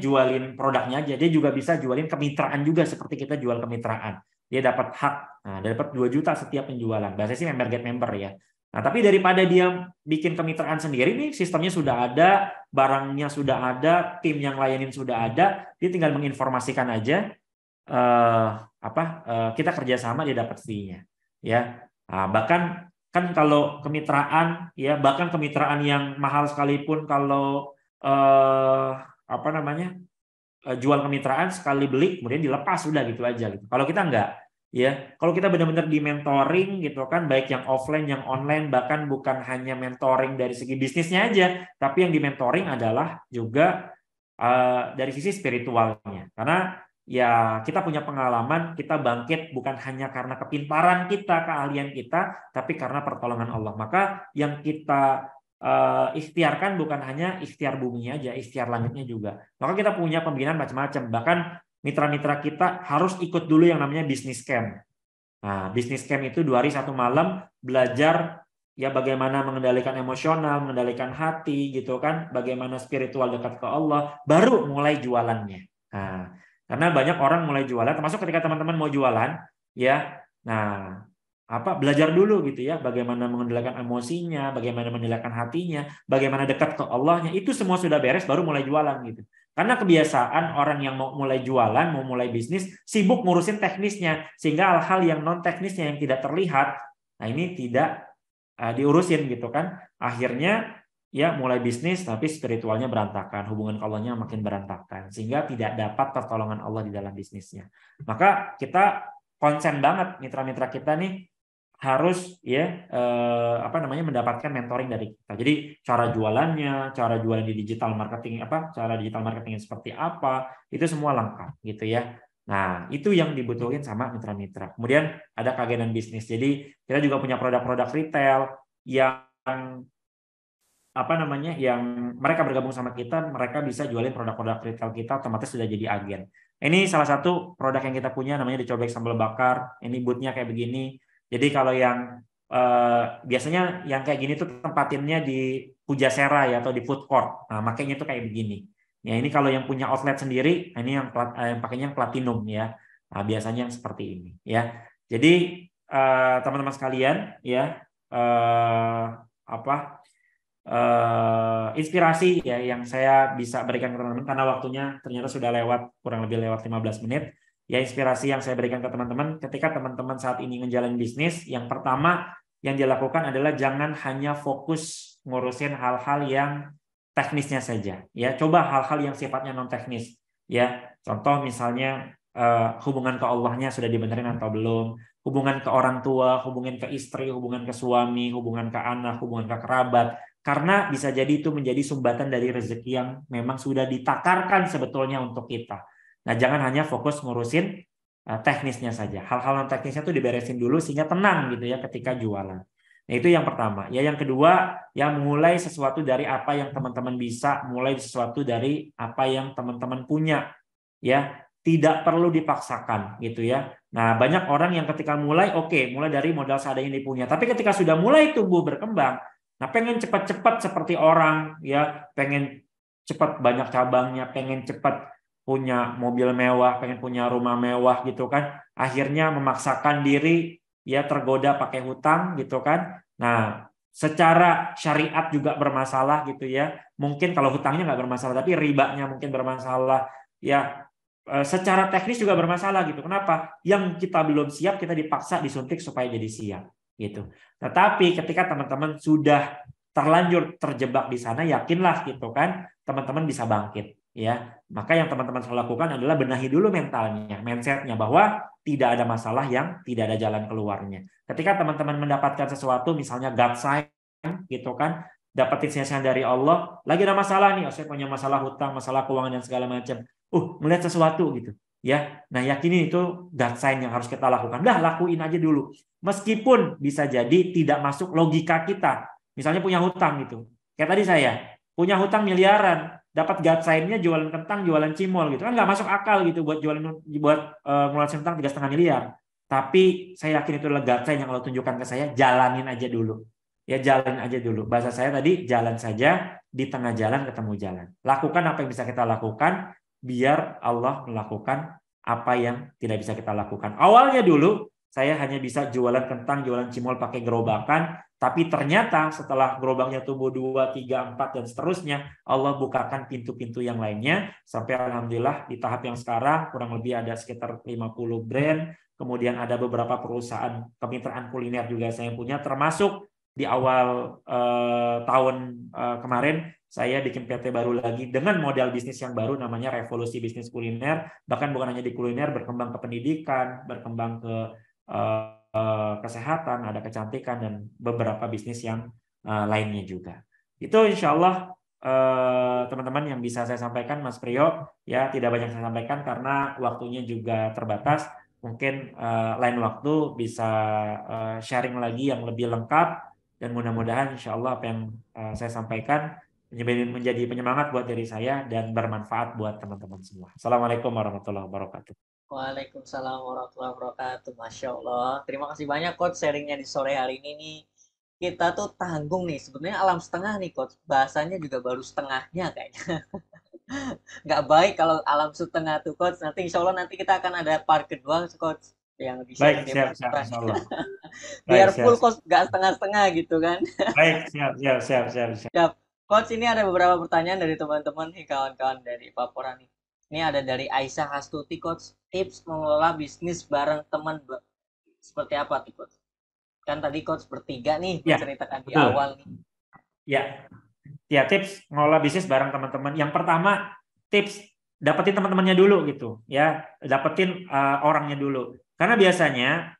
jualin produknya aja, dia juga bisa jualin kemitraan juga seperti kita jual kemitraan. Dia dapat hak, dapat 2 juta setiap penjualan. Bahasa sih member get member ya. Nah, tapi daripada dia bikin kemitraan sendiri nih, sistemnya sudah ada, barangnya sudah ada, tim yang layanin sudah ada, dia tinggal menginformasikan aja kita kerjasama dia dapat fee-nya. Ya. Nah, bahkan kan kalau kemitraan ya, bahkan kemitraan yang mahal sekalipun kalau jual kemitraan sekali beli kemudian dilepas sudah gitu aja gitu. Kalau kita enggak ya, kalau kita benar-benar di mentoring gitu kan, baik yang offline yang online, bahkan bukan hanya mentoring dari segi bisnisnya aja, tapi yang di mentoring adalah juga dari sisi spiritualnya. Karena ya kita punya pengalaman, kita bangkit bukan hanya karena kepintaran kita, keahlian kita, tapi karena pertolongan Allah. Maka yang kita ikhtiarkan bukan hanya ikhtiar bumi aja, ikhtiar langitnya juga. Maka kita punya pembinaan macam-macam. Bahkan mitra-mitra kita harus ikut dulu yang namanya business camp. Nah, business camp itu 2 hari 1 malam belajar ya bagaimana mengendalikan emosional, mengendalikan hati gitu kan, bagaimana spiritual dekat ke Allah, baru mulai jualannya. Nah, karena banyak orang mulai jualan, termasuk ketika teman-teman mau jualan, ya, nah belajar dulu gitu ya, bagaimana mengendalikan emosinya, bagaimana mengendalikan hatinya, bagaimana dekat ke Allahnya, itu semua sudah beres baru mulai jualan gitu. Karena kebiasaan orang yang mau mulai jualan, mau mulai bisnis, sibuk ngurusin teknisnya, sehingga hal-hal yang non teknisnya yang tidak terlihat, nah ini tidak diurusin gitu kan. Akhirnya ya mulai bisnis tapi spiritualnya berantakan, hubungan ke Allahnya makin berantakan, sehingga tidak dapat pertolongan Allah di dalam bisnisnya. Maka kita konsen banget mitra-mitra kita nih harus ya mendapatkan mentoring dari kita. Jadi cara jualannya, cara jualan di digital marketing cara digital marketing seperti apa, itu semua lengkap gitu ya. Nah, itu yang dibutuhin sama mitra-mitra. Kemudian ada keagenan bisnis. Jadi kita juga punya produk-produk retail yang yang mereka bergabung sama kita, mereka bisa jualin produk-produk retail kita, otomatis sudah jadi agen. Ini salah satu produk yang kita punya, namanya dicobek sambal bakar. Ini bootnya kayak begini. Jadi kalau yang biasanya yang kayak gini tuh tempatinnya di Pujasera ya atau di food court. Nah, makanya tuh kayak begini. Ya ini kalau yang punya outlet sendiri, ini yang pakainya yang platinum ya. Nah, biasanya yang seperti ini ya. Jadi teman-teman sekalian ya inspirasi ya yang saya bisa berikan ke teman-teman karena waktunya ternyata sudah kurang lebih lewat 15 menit. Ya inspirasi yang saya berikan ke teman-teman ketika teman-teman saat ini ngejalanin bisnis, yang pertama yang dilakukan adalah jangan hanya fokus ngurusin hal-hal yang teknisnya saja. Ya, coba hal-hal yang sifatnya non teknis. Ya, contoh misalnya hubungan ke Allahnya sudah dibenerin atau belum, hubungan ke orang tua, hubungan ke istri, hubungan ke suami, hubungan ke anak, hubungan ke kerabat. Karena bisa jadi itu menjadi sumbatan dari rezeki yang memang sudah ditakarkan sebetulnya untuk kita. Nah, jangan hanya fokus ngurusin teknisnya saja. Hal-hal non teknisnya itu diberesin dulu sehingga tenang gitu ya ketika jualan. Nah, itu yang pertama. Ya, yang kedua, yang mulai sesuatu dari apa yang teman-teman bisa, mulai sesuatu dari apa yang teman-teman punya. Ya, tidak perlu dipaksakan gitu ya. Nah, banyak orang yang ketika mulai mulai dari modal seadanya yang dipunya. Tapi ketika sudah mulai tumbuh berkembang, nah pengen cepat-cepat seperti orang ya, pengen cepat banyak cabangnya, pengen cepat punya mobil mewah, pengen punya rumah mewah gitu kan. Akhirnya memaksakan diri ya tergoda pakai hutang gitu kan. Nah, secara syariat juga bermasalah gitu ya. Mungkin kalau hutangnya nggak bermasalah, tapi ribanya mungkin bermasalah. Ya, secara teknis juga bermasalah gitu. Kenapa? Yang kita belum siap kita dipaksa disuntik supaya jadi siap gitu. Tetapi ketika teman-teman sudah terlanjur terjebak di sana, yakinlah gitu kan, teman-teman bisa bangkit ya. Maka yang teman-teman harus lakukan adalah benahi dulu mentalnya, mindsetnya, bahwa tidak ada masalah yang tidak ada jalan keluarnya. Ketika teman-teman mendapatkan sesuatu, misalnya God sign gitu kan, dapat insinyasi dari Allah, lagi ada masalah nih, saya punya masalah hutang, masalah keuangan dan segala macam. Melihat sesuatu gitu ya. Nah, yakini itu God sign yang harus kita lakukan. Dah, lakuin aja dulu. Meskipun bisa jadi tidak masuk logika kita. Misalnya punya hutang gitu. Kayak tadi saya punya hutang miliaran, dapat God sign-nya jualan kentang, jualan cimol gitu kan, nggak masuk akal gitu buat ngeluarin hutang 3,5 miliar. Tapi saya yakin itu adalah God sign yang Allah tunjukkan ke saya. Jalanin aja dulu. Ya, jalanin aja dulu. Bahasa saya tadi, jalan saja, di tengah jalan ketemu jalan. Lakukan apa yang bisa kita lakukan, biar Allah melakukan apa yang tidak bisa kita lakukan. Awalnya dulu saya hanya bisa jualan kentang, jualan cimol pakai gerobakan, tapi ternyata setelah gerobaknya tumbuh 2, 3, 4 dan seterusnya, Allah bukakan pintu-pintu yang lainnya sampai alhamdulillah di tahap yang sekarang kurang lebih ada sekitar 50 brand, kemudian ada beberapa perusahaan kemitraan kuliner juga saya punya, termasuk di awal tahun kemarin saya bikin PT baru lagi dengan model bisnis yang baru namanya Revolusi Bisnis Kuliner. Bahkan bukan hanya di kuliner, berkembang ke pendidikan, berkembang ke kesehatan, ada kecantikan dan beberapa bisnis yang lainnya juga. Itu insya Allah teman-teman yang bisa saya sampaikan, Mas Priyo. Ya, tidak banyak saya sampaikan karena waktunya juga terbatas. Mungkin lain waktu bisa sharing lagi yang lebih lengkap, dan mudah-mudahan insya Allah apa yang saya sampaikan menjadi penyemangat buat diri saya dan bermanfaat buat teman-teman semua. Assalamualaikum warahmatullahi wabarakatuh. Waalaikumsalam warahmatullahi wabarakatuh. Masya Allah. Terima kasih banyak Coach sharingnya di sore hari ini nih. Kita tuh tanggung nih. Sebenarnya alam setengah nih Coach. Bahasanya juga baru setengahnya kayaknya. Nggak baik kalau alam setengah tuh Coach. Nanti insya Allah nanti kita akan ada part kedua Coach. Yang di sharing Baik, siap, insya Allah. Biar Baik, full Coach, nggak setengah-setengah gitu kan. Baik, siap. Siap. Coach, ini ada beberapa pertanyaan dari teman-teman nih, kawan-kawan dari Papora nih. Ini ada dari Aisyah Hastuti, Coach. Tips mengelola bisnis bareng teman seperti apa tuh, Coach? Kan tadi Coach bertiga nih, ya, menceritakan di betul. awal nih. Ya, tips mengelola bisnis bareng teman-teman. Yang pertama, tips dapetin teman-temannya dulu gitu, ya. Dapetin orangnya dulu. Karena biasanya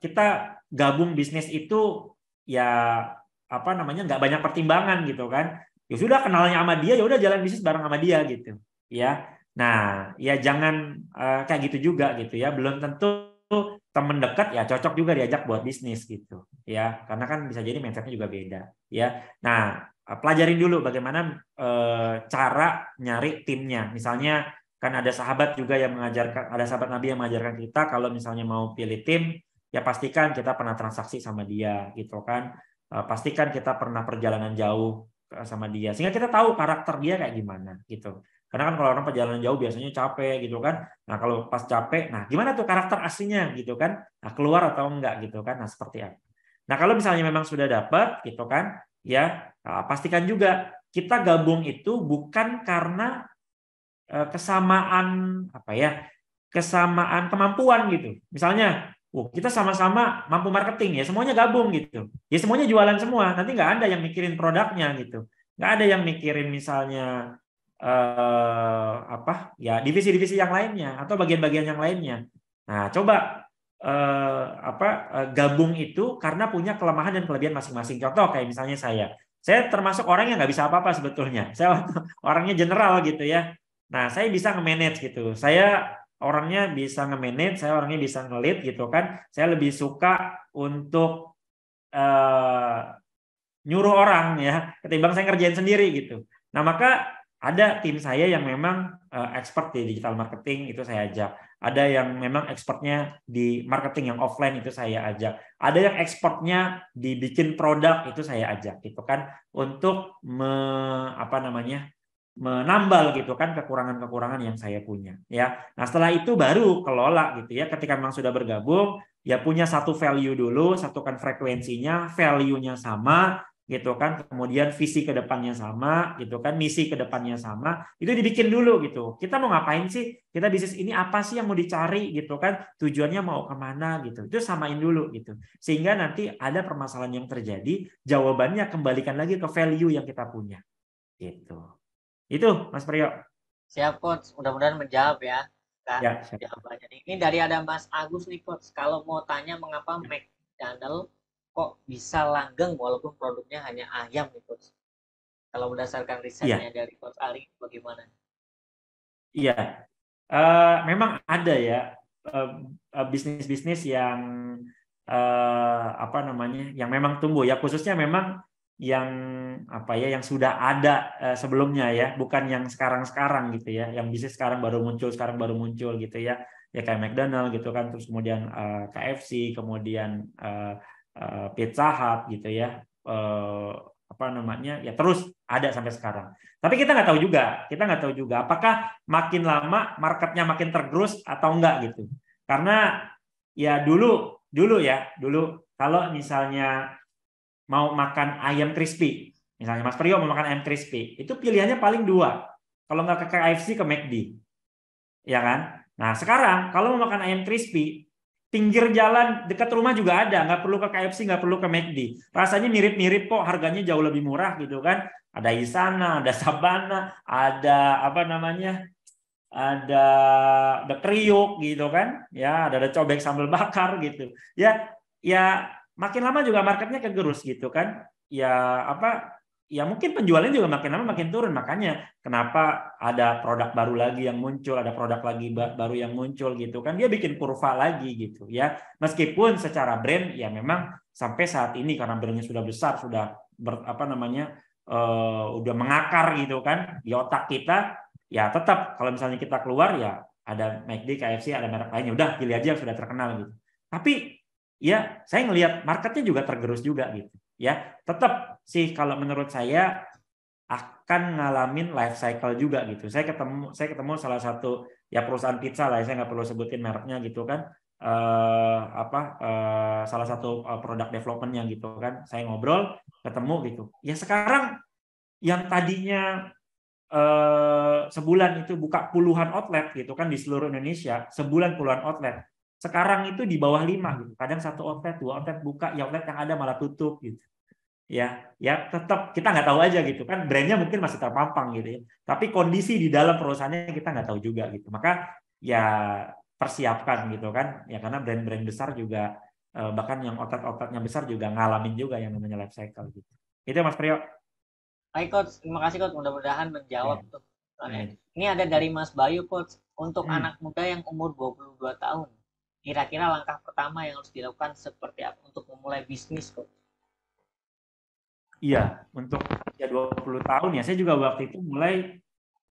kita gabung bisnis itu ya nggak banyak pertimbangan gitu kan. Ya sudah, kenalnya sama dia, ya udah jalan bisnis bareng sama dia gitu, ya. Nah, ya jangan kayak gitu juga gitu ya. Belum tentu teman dekat ya cocok juga diajak buat bisnis gitu, ya. Karena kan bisa jadi mindsetnya juga beda, ya. Nah, pelajarin dulu bagaimana cara nyari timnya. Misalnya kan ada sahabat juga yang mengajarkan, ada sahabat Nabi yang mengajarkan kita kalau misalnya mau pilih tim, ya pastikan kita pernah transaksi sama dia gitu kan. Pastikan kita pernah perjalanan jauh sama dia sehingga kita tahu karakter dia kayak gimana gitu. Karena kan kalau orang perjalanan jauh biasanya capek gitu kan. Nah, kalau pas capek, nah gimana tuh karakter aslinya gitu kan? Nah, keluar atau enggak gitu kan? Nah, seperti apa? Nah, kalau misalnya memang sudah dapat gitu kan, ya pastikan juga kita gabung itu bukan karena kesamaan kesamaan kemampuan gitu. Misalnya, kita sama-sama mampu marketing, ya semuanya gabung gitu. Ya semuanya jualan semua. Nanti nggak ada yang mikirin produknya gitu. Nggak ada yang mikirin misalnya divisi-divisi yang lainnya atau bagian-bagian yang lainnya. Nah, coba gabung itu karena punya kelemahan dan kelebihan masing-masing. Contoh kayak misalnya saya termasuk orang yang nggak bisa apa-apa sebetulnya. Saya orangnya general gitu ya. Nah, saya bisa nge-manage gitu. Saya orangnya bisa nge-manage, saya orangnya bisa nge-lead gitu kan. Saya lebih suka untuk nyuruh orang ya, ketimbang saya ngerjain sendiri gitu. Nah, maka ada tim saya yang memang expert di digital marketing, itu saya ajak. Ada yang memang expertnya di marketing yang offline, itu saya ajak. Ada yang expertnya dibikin produk, itu saya ajak gitu kan, untuk menambal gitu kan kekurangan-kekurangan yang saya punya ya. Nah, setelah itu baru kelola gitu ya. Ketika memang sudah bergabung ya punya satu value dulu, satukan frekuensinya, value-nya sama gitu kan. Kemudian visi ke depannya sama gitu kan, misi ke depannya sama. Itu dibikin dulu gitu. Kita mau ngapain sih? Kita bisnis ini apa sih yang mau dicari gitu kan? Tujuannya mau kemana gitu. Itu samain dulu gitu. Sehingga nanti ada permasalahan yang terjadi, jawabannya kembalikan lagi ke value yang kita punya. Gitu. Itu Mas Priyo. Siap Coach, mudah-mudahan menjawab ya. Ya, jawabannya nih. Ini dari ada Mas Agus nih Coach. Kalau mau tanya mengapa McDonald kok bisa langgeng walaupun produknya hanya ayam nih Coach. Kalau berdasarkan risetnya dari Coach Ali bagaimana? Iya. Memang ada ya bisnis-bisnis yang yang memang tumbuh ya, khususnya memang yang yang sudah ada sebelumnya ya, bukan yang sekarang gitu ya, yang bisnis sekarang baru muncul gitu ya kayak McDonald gitu kan, terus kemudian KFC, kemudian Pizza Hut gitu ya, ya terus ada sampai sekarang. Tapi kita nggak tahu juga apakah makin lama marketnya makin tergerus atau enggak gitu. Karena ya dulu kalau misalnya mau makan ayam crispy, misalnya Mas Priyo mau makan ayam crispy, itu pilihannya paling 2. Kalau nggak ke KFC, ke McD. Ya kan? Nah, sekarang kalau mau makan ayam crispy, pinggir jalan dekat rumah juga ada, nggak perlu ke KFC, nggak perlu ke McD. Rasanya mirip-mirip kok, harganya jauh lebih murah gitu kan. Ada Isana, ada Sabana, ada ada kriuk gitu kan. Ya, ada cobek sambal bakar gitu. Ya makin lama juga marketnya kegerus gitu kan. Ya ya mungkin penjualannya juga makin lama makin turun. Makanya kenapa ada produk baru lagi yang muncul, ada produk lagi baru yang muncul gitu kan. Dia bikin kurva lagi gitu ya. Meskipun secara brand ya memang sampai saat ini karena brandnya sudah besar, sudah udah mengakar gitu kan di otak kita, ya tetap kalau misalnya kita keluar ya ada McD, KFC, ada merek lainnya, udah pilih aja yang sudah terkenal gitu. Tapi ya saya ngelihat marketnya juga tergerus juga gitu ya. Tetap sih kalau menurut saya akan ngalamin life cycle juga gitu. Saya ketemu salah satu ya perusahaan pizza lah, saya nggak perlu sebutin mereknya gitu kan, salah satu produk developmentnya gitu kan. Saya ngobrol ketemu gitu. Ya sekarang yang tadinya sebulan itu buka puluhan outlet gitu kan di seluruh Indonesia, sebulan puluhan outlet. Sekarang itu di bawah 5 gitu. Kadang 1 outlet, 2 outlet buka, ya outlet yang ada malah tutup gitu. Ya tetap kita nggak tahu aja gitu kan, brandnya mungkin masih terpampang gitu ya. Tapi kondisi di dalam perusahaannya kita nggak tahu juga gitu. Maka ya persiapkan gitu kan. Ya karena brand-brand besar juga bahkan yang outlet-outletnya besar juga ngalamin juga yang namanya life cycle gitu. Itu Mas Priyo. Baik Coach, terima kasih Coach, mudah-mudahan menjawab tuh. Baik. Ini ada dari Mas Bayu Coach, untuk Hmm. anak muda yang umur 22 tahun, kira-kira langkah pertama yang harus dilakukan seperti apa untuk memulai bisnis Coach? Iya, untuk ya 20 tahun ya, saya juga waktu itu mulai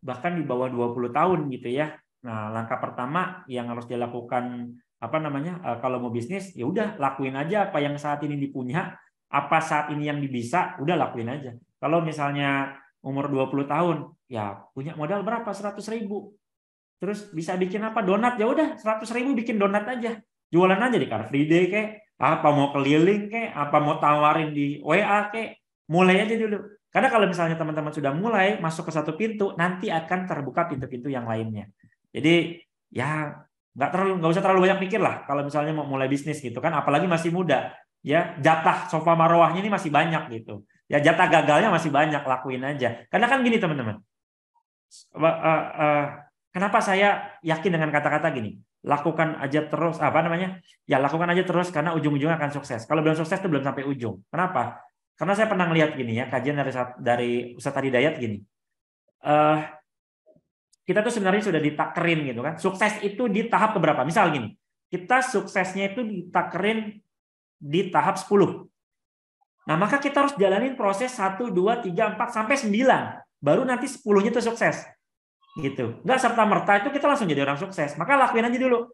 bahkan di bawah 20 tahun gitu ya. Nah, langkah pertama yang harus dilakukan kalau mau bisnis ya udah lakuin aja apa yang saat ini dipunya, apa saat ini yang bisa, udah lakuin aja. Kalau misalnya umur 20 tahun, ya punya modal berapa? 100.000. Terus bisa bikin apa? Donat, ya udah 100.000 bikin donat aja. Jualan aja di Car Free Day kek, apa mau keliling kek, apa mau tawarin di WA kek. Mulai aja dulu. Karena kalau misalnya teman-teman sudah mulai masuk ke satu pintu, nanti akan terbuka pintu-pintu yang lainnya. Jadi ya nggak usah terlalu banyak mikir lah kalau misalnya mau mulai bisnis gitu kan, apalagi masih muda. Ya jatah sofa marwahnya ini masih banyak gitu. Ya jatah gagalnya masih banyak, lakuin aja. Karena kan gini teman-teman. Kenapa saya yakin dengan kata-kata gini? Lakukan aja terus, Ya lakukan aja terus karena ujung-ujungnya akan sukses. Kalau belum sukses itu belum sampai ujung. Kenapa? Karena saya pernah lihat gini ya, kajian dari Ustadz Hidayat gini. Kita tuh sebenarnya sudah ditakerin gitu kan. Sukses itu di tahap keberapa? Misal gini, kita suksesnya itu ditakerin di tahap 10. Nah, maka kita harus jalanin proses 1, 2, 3, 4 sampai 9. Baru nanti 10-nya itu sukses. Gitu. Nggak serta-merta itu kita langsung jadi orang sukses. Maka lakuin aja dulu.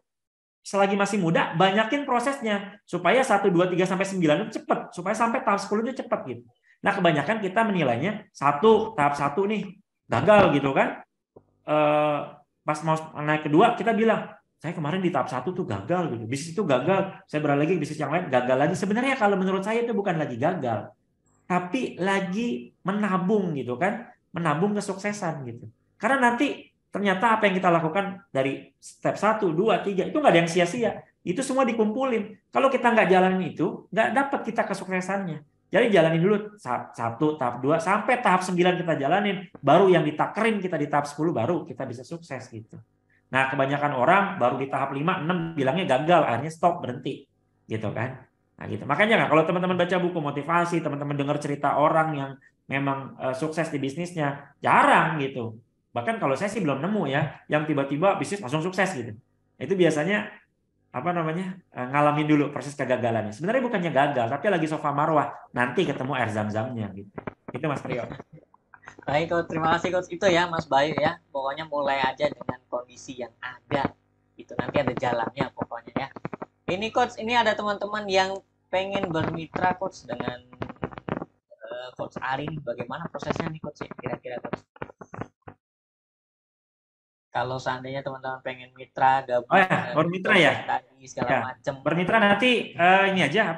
Selagi masih muda, banyakin prosesnya supaya 1, 2, 3 sampai 9 itu cepat, supaya sampai tahap 10 itu cepat gitu. Nah, kebanyakan kita menilainya tahap 1 nih gagal gitu kan. Pas mau naik kedua kita bilang, saya kemarin di tahap 1 tuh gagal gitu. Bisnis itu gagal, saya beralih lagi ke bisnis yang lain gagal lagi. Sebenarnya kalau menurut saya itu bukan lagi gagal, tapi lagi menabung gitu kan, menabung kesuksesan gitu. Karena nanti ternyata apa yang kita lakukan dari step 1, 2, 3 itu nggak ada yang sia-sia. Itu semua dikumpulin. Kalau kita nggak jalanin itu, nggak dapat kita kesuksesannya. Jadi jalanin dulu tahap 1, tahap 2, sampai tahap 9 kita jalanin. Baru yang ditakerin kita di tahap 10, baru kita bisa sukses gitu. Nah, kebanyakan orang baru di tahap 5, 6 bilangnya gagal, akhirnya stop, berhenti. Gitu kan. Nah, gitu. Makanya kalau teman-teman baca buku motivasi, teman-teman dengar cerita orang yang memang sukses di bisnisnya, jarang gitu. Bahkan kalau saya sih belum nemu ya, yang tiba-tiba bisnis langsung sukses gitu. Itu biasanya ngalamin dulu proses kegagalannya. Sebenarnya bukannya gagal, tapi lagi sofa marwah. Nanti ketemu air zam-zamnya gitu. Itu Mas Priyo. Baik Coach, terima kasih Coach. Itu ya Mas Bayu ya. Pokoknya mulai aja dengan kondisi yang ada. Itu nanti ada jalannya pokoknya ya. Ini Coach, ini ada teman-teman yang pengen bermitra Coach dengan Coach Ari. Bagaimana prosesnya nih Coach? Kira-kira Coach? Kalau seandainya teman-teman pengen mitra gabung, bermitra ya, tadi segala macam. Bermitra nanti ini aja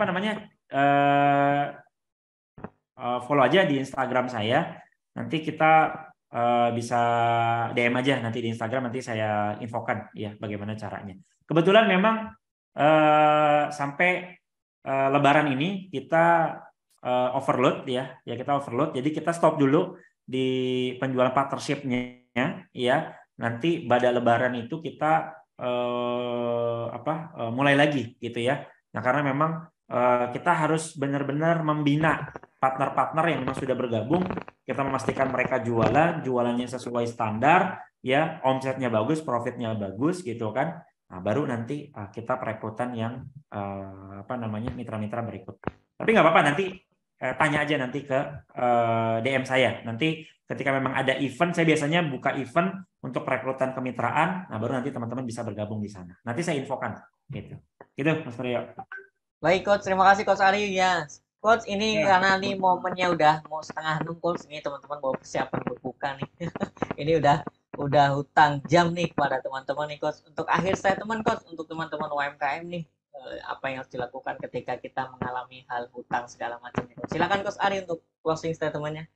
follow aja di Instagram saya. Nanti kita bisa DM aja nanti di Instagram, nanti saya infokan ya bagaimana caranya. Kebetulan memang sampai Lebaran ini kita overload ya kita overload. Jadi kita stop dulu di penjualan partnership-nya ya. Nanti pada Lebaran itu kita mulai lagi gitu ya. Nah, karena memang kita harus benar-benar membina partner-partner yang memang sudah bergabung, kita memastikan mereka jualannya sesuai standar, ya, omsetnya bagus, profitnya bagus, gitu kan. Nah, baru nanti kita perekrutan yang mitra-mitra berikut. Tapi nggak apa-apa, nanti tanya aja nanti ke DM saya. Nanti ketika memang ada event, saya biasanya buka event untuk perekrutan kemitraan. Nah, baru nanti teman-teman bisa bergabung di sana. Nanti saya infokan, gitu. Gitu, Mas Priyo. Baik, Coach. Terima kasih, Coach Ari. Ya, Coach, ini karena nih momennya udah mau 5:30, Coach. Ini teman-teman mau persiapan berbuka nih. Ini udah hutang jam nih kepada teman-teman nih, Coach. Untuk akhir statement, Coach, untuk teman-teman UMKM nih, apa yang harus dilakukan ketika kita mengalami hal hutang segala macam. Silakan, Coach Ari, untuk closing statement-nya.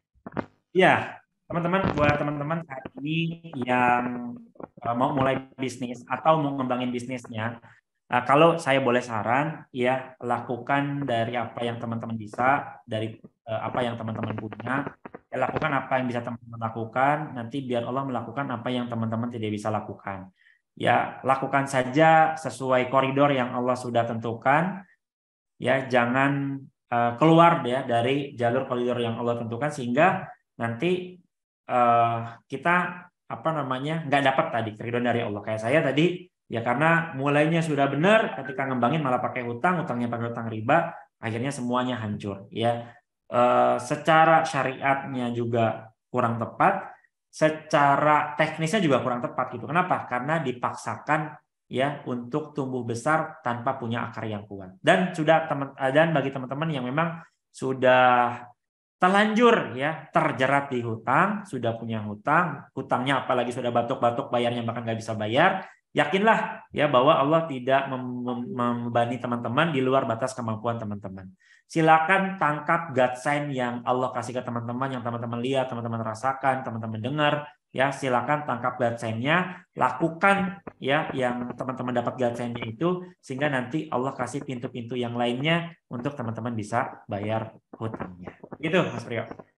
Ya, teman-teman, buat teman-teman saat ini yang mau mulai bisnis atau mau ngembangin bisnisnya, kalau saya boleh saran, ya, lakukan dari apa yang teman-teman bisa, dari apa yang teman-teman punya, ya, lakukan apa yang bisa teman-teman lakukan, nanti biar Allah melakukan apa yang teman-teman tidak bisa lakukan. Ya, lakukan saja sesuai koridor yang Allah sudah tentukan, ya, jangan keluar ya dari jalur koridor yang Allah tentukan, sehingga nanti kita nggak dapat tadi keriduan dari Allah. Kayak saya tadi, ya, karena mulainya sudah benar, ketika ngembangin malah pakai utangnya pakai utang riba, akhirnya semuanya hancur, ya. Secara syariatnya juga kurang tepat, secara teknisnya juga kurang tepat, gitu. Kenapa? Karena dipaksakan, ya, untuk tumbuh besar tanpa punya akar yang kuat. Dan bagi teman-teman yang memang sudah terlanjur, ya, terjerat di hutang, sudah punya hutangnya apalagi sudah batuk-batuk bayarnya bahkan nggak bisa bayar, yakinlah, ya, bahwa Allah tidak membebani teman-teman di luar batas kemampuan teman-teman. Silakan tangkap God sign yang Allah kasih ke teman-teman, yang teman-teman lihat, teman-teman rasakan, teman-teman dengar, ya, silakan tangkap God sign-nya, lakukan, ya, yang teman-teman dapat God sign-nya itu, sehingga nanti Allah kasih pintu-pintu yang lainnya untuk teman-teman bisa bayar hutangnya. Gitu, Mas Priyo.